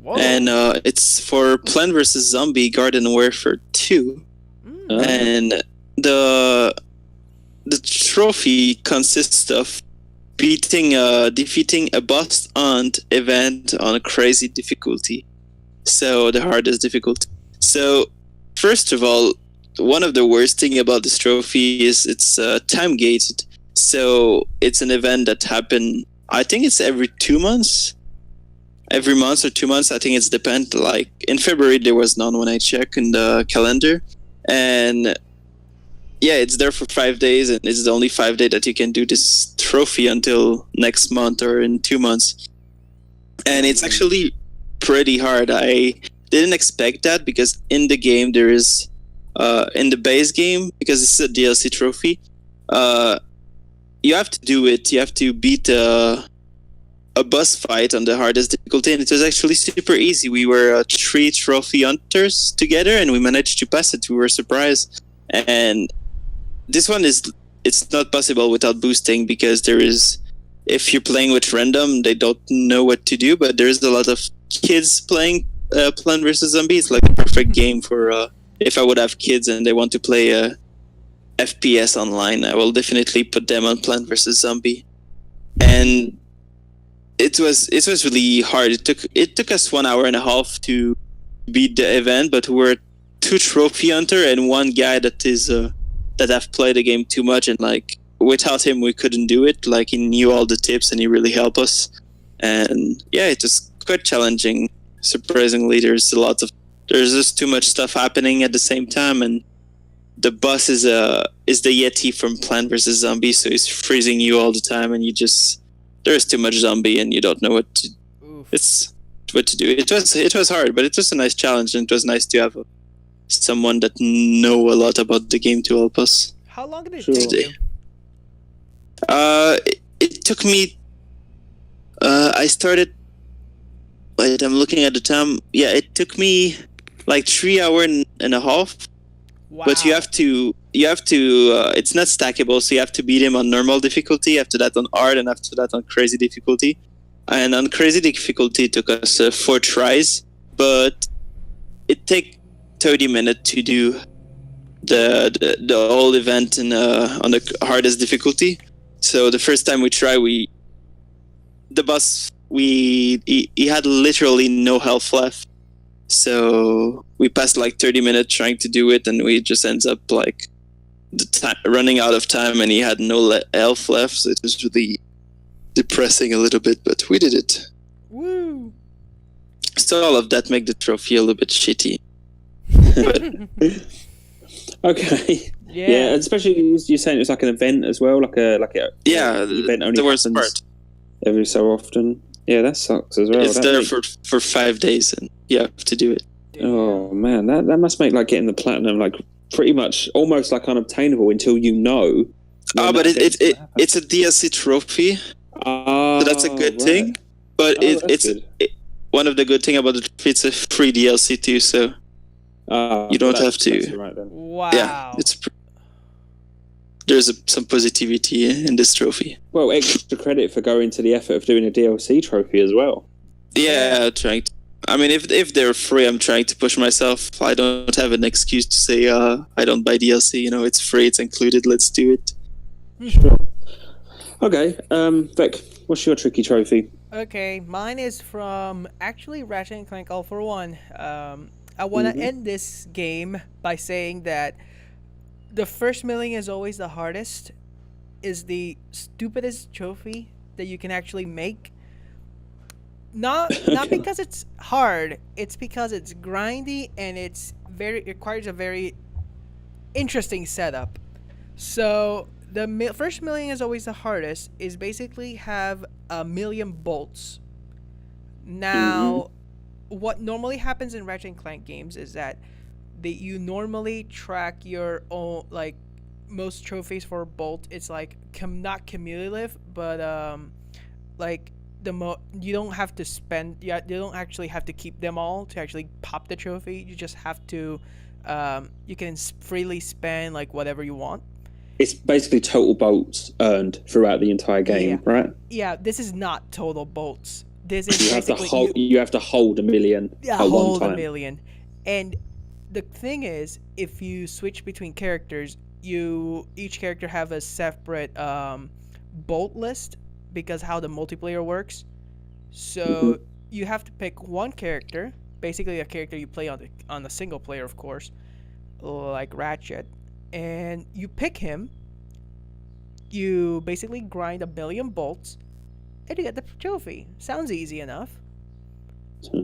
Whoa. and it's for Plant vs Zombie Garden Warfare 2, and the trophy consists of defeating a boss hunt event on a crazy difficulty. So the hardest difficulty. So first of all, one of the worst thing about this trophy is it's time gated. So it's an event that happen. I think it's every 2 months, every month or 2 months. I think it's depend. Like in February there was none when I check in the calendar, and yeah, it's there for 5 days, and it's the only 5 day that you can do this trophy until next month or in 2 months. And it's actually pretty hard. I didn't expect that because in the game there is, in the base game, because this is a DLC trophy, you have to do it. You have to beat a boss fight on the hardest difficulty, and it was actually super easy. We were 3 trophy hunters together, and we managed to pass it. We were surprised. And this one it's not possible without boosting, because there is, if you're playing with random, they don't know what to do, but there's a lot of kids playing Plant vs Zombie. It's like the perfect game for if I would have kids and they want to play FPS online, I will definitely put them on Plant vs Zombie. And it was really hard. It took us 1.5 hours to beat the event, but we were 2 trophy hunter and 1 guy that have played the game too much, and like without him we couldn't do it. Like he knew all the tips and he really helped us. And yeah, it was quite challenging. Surprisingly, there's just too much stuff happening at the same time, and the boss is the Yeti from Plant vs Zombie, so he's freezing you all the time, and there's too much zombie and you don't know what to do. It was hard, but it was a nice challenge, and it was nice to have someone that know a lot about the game to help us. How long did it take you? It took me. I started. Wait, I'm looking at the time. Yeah, it took me like 3.5 hours. Wow. But you have to. It's not stackable, so you have to beat him on normal difficulty. After that on hard, and after that on crazy difficulty. And on crazy difficulty, it took us 4 tries, but it take 30 minutes to do the whole event on the hardest difficulty. So the first time we try, the boss he had literally no health left. So we passed like 30 minutes trying to do it, and we just ends up like running out of time, and he had no health left. So it was really depressing a little bit, but we did it. Woo! So all of that make the trophy a little bit shitty. Okay. Yeah. Especially you're saying it's like an event as well, like a event only the worst happens part. every so often. Yeah, that sucks as well. It's there for 5 days, and you have to do it. Oh man, that must make like getting the platinum like pretty much almost like unobtainable until you know. But it's a DLC trophy, so that's a good thing. But one of the good thing about the trophy, it's a free DLC too, so you don't have to. Right then. Wow. Yeah, there's some positivity in this trophy. Well, extra credit for going to the effort of doing a DLC trophy as well. Yeah, trying to. I mean, if they're free, I'm trying to push myself. I don't have an excuse to say I don't buy DLC. You know, it's free, it's included. Let's do it. Sure. Okay, Vec, what's your tricky trophy? Okay, mine is from actually Ratchet and Clank All for One. I want to end this game by saying that the first milling is always the hardest, is the stupidest trophy that you can actually make. Not because it's hard, it's because it's grindy and it requires a very interesting setup. So the first milling is always the hardest is basically have 1,000,000 bolts. Now, what normally happens in Ratchet and Clank games is that you normally track your own, like most trophies for bolt. It's like not cumulative, but like you don't have to spend. You don't actually have to keep them all to actually pop the trophy. You just have to. You can freely spend like whatever you want. It's basically total bolts earned throughout the entire game, right? Yeah, this is not total bolts. This is You have to basically you have to hold $1 million at one time. $1 million. And the thing is, if you switch between characters, each character have a separate bolt list because how the multiplayer works. So you have to pick one character, basically a character you play on the single player, of course, like Ratchet, and you pick him. You basically grind 1 billion bolts, and you get the trophy. Sounds easy enough.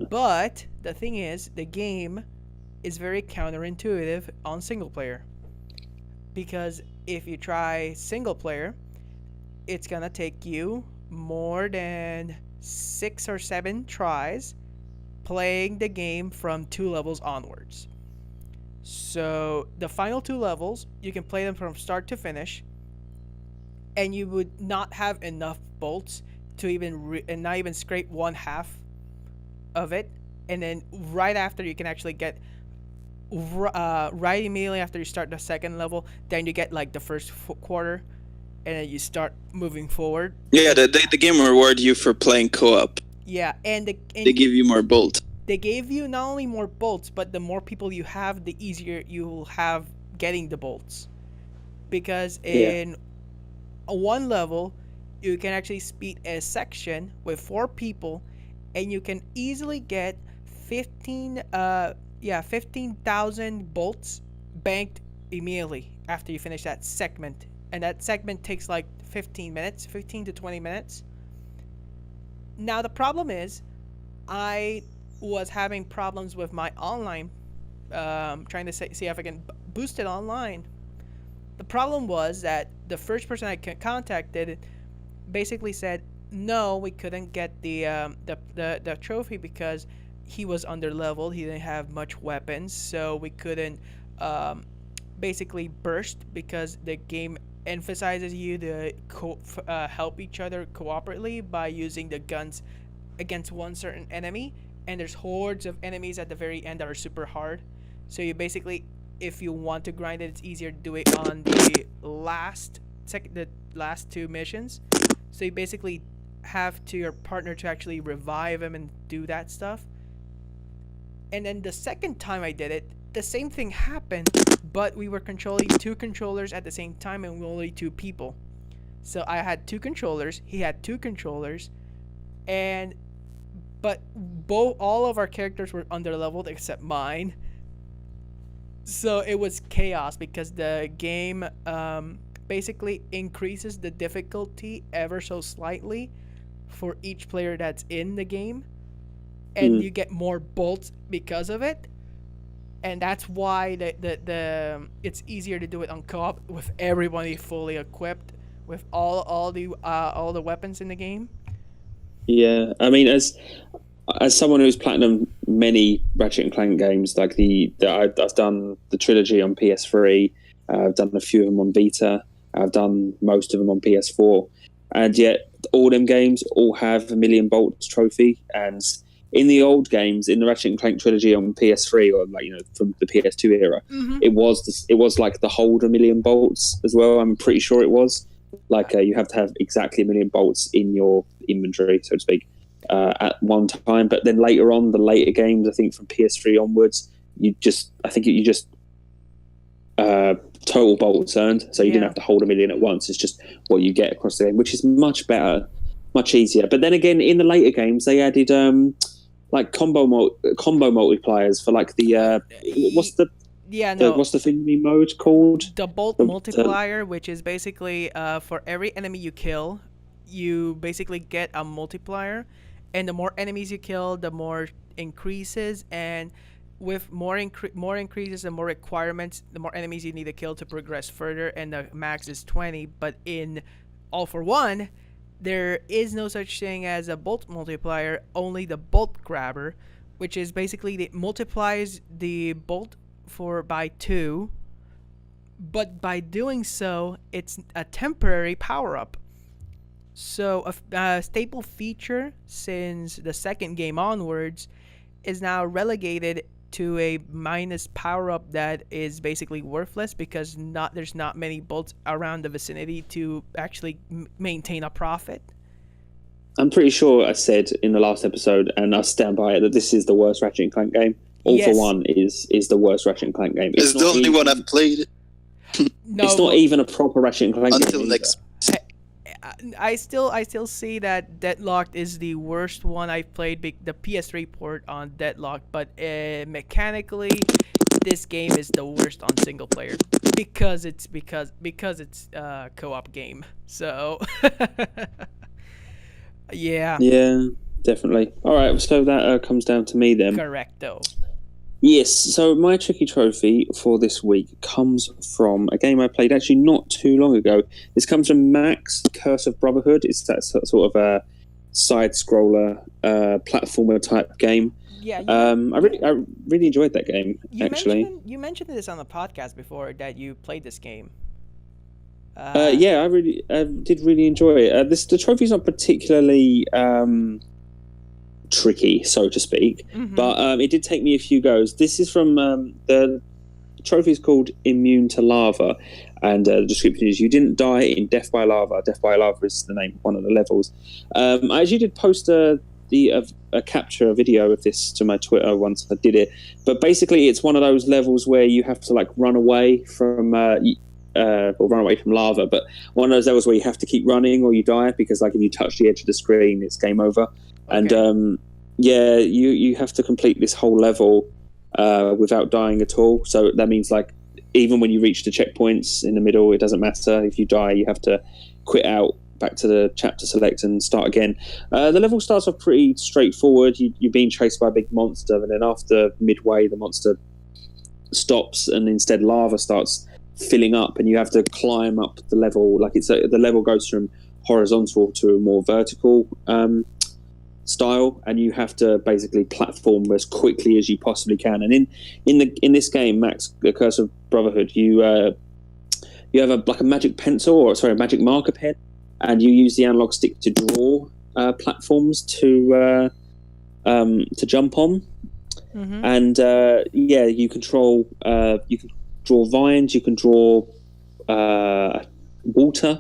But the thing is, the game is very counterintuitive on single player. Because if you try single player, it's gonna take you more than 6 or 7 tries playing the game from 2 levels onwards. So the final 2 levels, you can play them from start to finish, and you would not have enough bolts to even and not even scrape 1/2 of it. And then right after, you can actually get right immediately after you start the second level, then you get like the first quarter, and then you start moving forward. Yeah, the game will reward you for playing co-op. Yeah, and they give you more bolts. They gave you not only more bolts, but the more people you have, the easier you will have getting the bolts. Because in one level, you can actually speed a section with 4 people, and you can easily get 15,000 bolts banked immediately after you finish that segment. And that segment takes like 15 to 20 minutes. Now the problem is, I was having problems with my online, trying to see if I can boost it online. The problem was that the first person I contacted basically said, no, we couldn't get the trophy because he was under leveled. He didn't have much weapons, so we couldn't basically burst, because the game emphasizes you to help each other cooperatively by using the guns against one certain enemy, and there's hordes of enemies at the very end that are super hard. So you basically, if you want to grind it, it's easier to do it on the last 2 missions. So you basically have to your partner to actually revive him and do that stuff. And then the second time I did it, the same thing happened, but we were controlling 2 controllers at the same time, and we were only 2 people. So I had 2 controllers, he had 2 controllers, but all of our characters were under leveled except mine. So it was chaos, because the game basically increases the difficulty ever so slightly for each player that's in the game, and you get more bolts because of it. And that's why the it's easier to do it on co-op with everybody fully equipped with all the weapons in the game. Yeah, I mean, as someone who's platinum many Ratchet and Clank games, like I've done the trilogy on PS3, I've done a few of them on Vita, I've done most of them on PS4, and yet all them games all have a 1,000,000 bolts trophy. And in the old games, in the Ratchet and Clank trilogy on PS3, or from the PS2 era, it was like the hold 1,000,000 bolts as well. I'm pretty sure it was like you have to have exactly 1,000,000 bolts in your inventory, so to speak, at one time. But then later on, the later games, I think from PS3 onwards, you just total bolts earned, so you didn't have to hold 1,000,000 at once. It's just what you get across the game, which is much better, much easier. But then again, in the later games, they added like combo multipliers for like the what's the thingy mode called? The bolt multiplier, which is basically for every enemy you kill, you basically get a multiplier, and the more enemies you kill, the more increases, and with more increases and more requirements, the more enemies you need to kill to progress further, and the max is 20. But in All for One, there is no such thing as a bolt multiplier, only the bolt grabber, which is basically it multiplies the bolt by 2, but by doing so, it's a temporary power-up. So a staple feature since the second game onwards is now relegated to a minus power up that is basically worthless because there's not many bolts around the vicinity to actually maintain a profit? I'm pretty sure I said in the last episode, and I stand by it, that this is the worst Ratchet and Clank game. All for One is the worst Ratchet and Clank game. It's the only one I've played. No, it's not even a proper Ratchet and Clank until game next. I still see that Deadlocked is the worst one I've played. The PS3 port on Deadlocked, but mechanically, this game is the worst on single player because it's co-op game. So yeah, definitely. All right, so that comes down to me then. Correcto. Yes, so my tricky trophy for this week comes from a game I played actually not too long ago. This comes from Max, Curse of Brotherhood. It's that sort of a side-scroller platformer type game. Yeah. I really enjoyed that game, actually. You mentioned this on the podcast before that you played this game. Yeah, I really did really enjoy it. The trophy's not particularly tricky, so to speak, but it did take me a few goes. This is from the trophy is called Immune to Lava, and the description is you didn't die in Death by Lava. Death by Lava is the name of one of the levels. I actually did post a video of this to my Twitter once I did it, but basically it's one of those levels where you have to like run away from lava, but one of those levels where you have to keep running or you die, because like if you touch the edge of the screen it's game over. Okay. And you have to complete this whole level without dying at all. So that means like even when you reach the checkpoints in the middle, it doesn't matter. If you die, you have to quit out, back to the chapter select and start again. The level starts off pretty straightforward. You're being chased by a big monster, and then after midway the monster stops and instead lava starts filling up, and you have to climb up the level. Like the level goes from horizontal to a more vertical style, and you have to basically platform as quickly as you possibly can. And in this game, Max, the Curse of Brotherhood, you have a magic pencil, a magic marker pen, and you use the analog stick to draw platforms to jump on. And you control you can draw vines, you can draw water,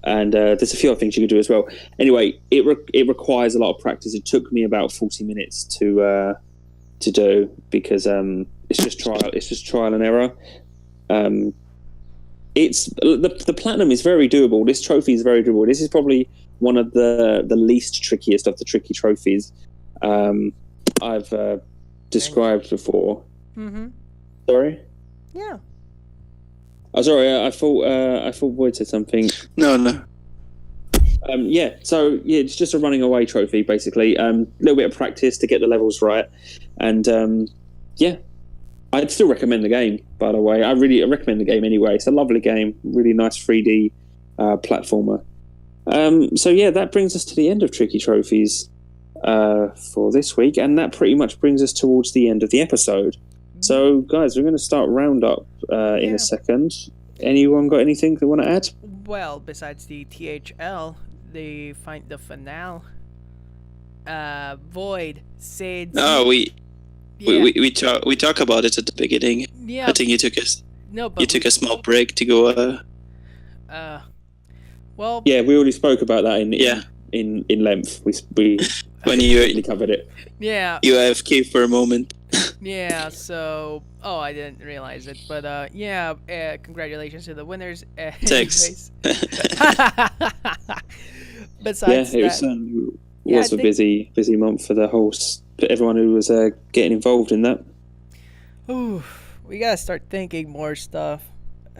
and there's a few other things you can do as well. Anyway, it requires a lot of practice. It took me about 40 minutes to do, because it's just trial and error. It's the platinum is very doable. This trophy is very doable. This is probably one of the least trickiest of the tricky trophies I've described before. Sorry. Yeah. Oh, sorry. I thought Boyd said something. No. So it's just a running away trophy, basically. A little bit of practice to get the levels right, and I'd still recommend the game. By the way, I recommend the game anyway. It's a lovely game, really nice 3D platformer. That brings us to the end of Tricky Trophies for this week, and that pretty much brings us towards the end of the episode. So, guys, we're going to start roundup in a second. Anyone got anything they want to add? Well, besides the THL, the finale, Void, Sid. No, we talk about it at the beginning. Yeah. I think you took a small break to go. Well. Yeah, we already spoke about that in length. We when you really covered it. Yeah. You AFK for a moment. Yeah, so I didn't realize it, but congratulations to the winners. Thanks. Besides it was a busy month for everyone who was getting involved in that. Ooh, we gotta start thinking more stuff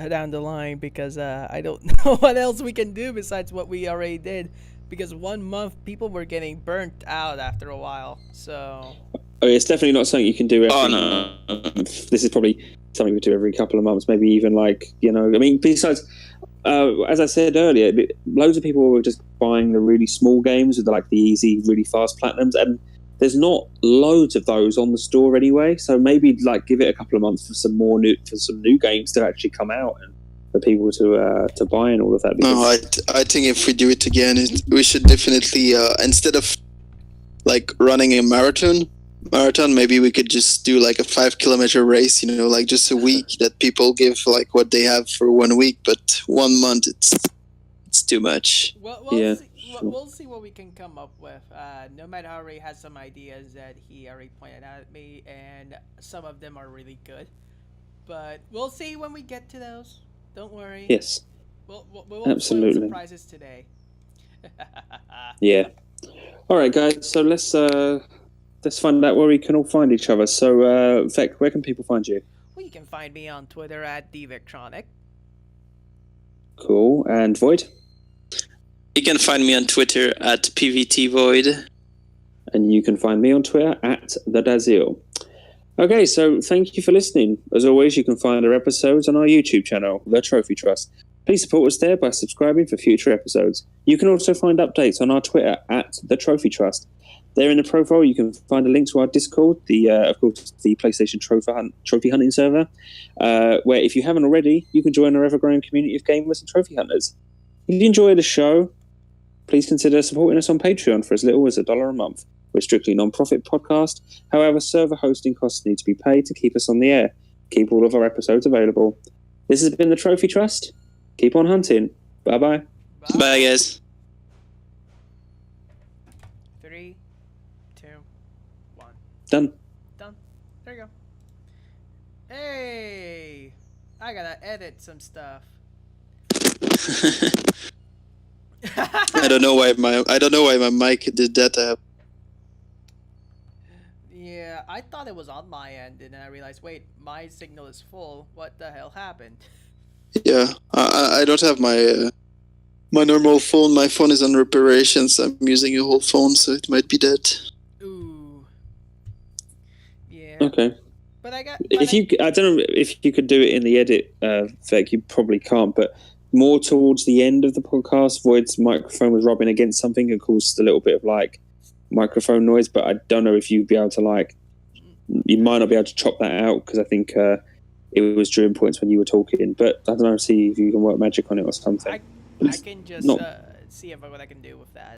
down the line, because I don't know what else we can do besides what we already did. Because 1 month, people were getting burnt out after a while. So. Oh, it's definitely not something you can do every month. This is probably something we do every couple of months, maybe even besides, as I said earlier, loads of people were just buying the really small games with the easy, really fast platinums, and there's not loads of those on the store anyway. So maybe give it a couple of months for some new games to actually come out and for people to buy and all of that. No, I think if we do it again, we should definitely instead of running a marathon, marathon, maybe we could just do like a 5 kilometer race, like just a week that people give like what they have for 1 week, but 1 month it's too much. Yeah, We'll see what we can come up with. Nomad already has some ideas that he already pointed out at me, and some of them are really good. But we'll see when we get to those. Don't worry. yes, We won't spoil absolutely. surprises today. Yeah. All right, guys. So let's find out where we can all find each other. So, Vec, where can people find you? Well, you can find me on Twitter at dvictronic. Cool. And Void? You can find me on Twitter at pvtvoid. And you can find me on Twitter at TheDazil. Okay, so thank you for listening. As always, you can find our episodes on our YouTube channel, The Trophy Trust. Please support us there by subscribing for future episodes. You can also find updates on our Twitter at The Trophy Trust. There in the profile, you can find a link to our Discord, of course, the PlayStation Trophy Hunting server, where if you haven't already, you can join our ever-growing community of gamers and trophy hunters. If you enjoy the show, please consider supporting us on Patreon for as little as $1 a month. We're strictly a non-profit podcast. However, server hosting costs need to be paid to keep us on the air. Keep all of our episodes available. This has been The Trophy Trust. Keep on hunting. Bye-bye. Bye, guys. 3, 2, 1. Done. Done. There you go. Hey! I gotta edit some stuff. I don't know why my mic did that. Yeah, I thought it was on my end, and then I realized, wait, my signal is full. What the hell happened? Yeah, I don't have my normal phone. My phone is on reparation, so I'm using a whole phone, so it might be dead. Ooh. Yeah. Okay. But I got. I don't know if you could do it in the edit, Vec. You probably can't, but more towards the end of the podcast, Void's microphone was rubbing against something and caused a little bit of like microphone noise, but I don't know if you'd be able to you might not be able to chop that out because I think it was during points when you were talking, but I don't know, see if you can work magic on it or something. I can just see what I can do with that.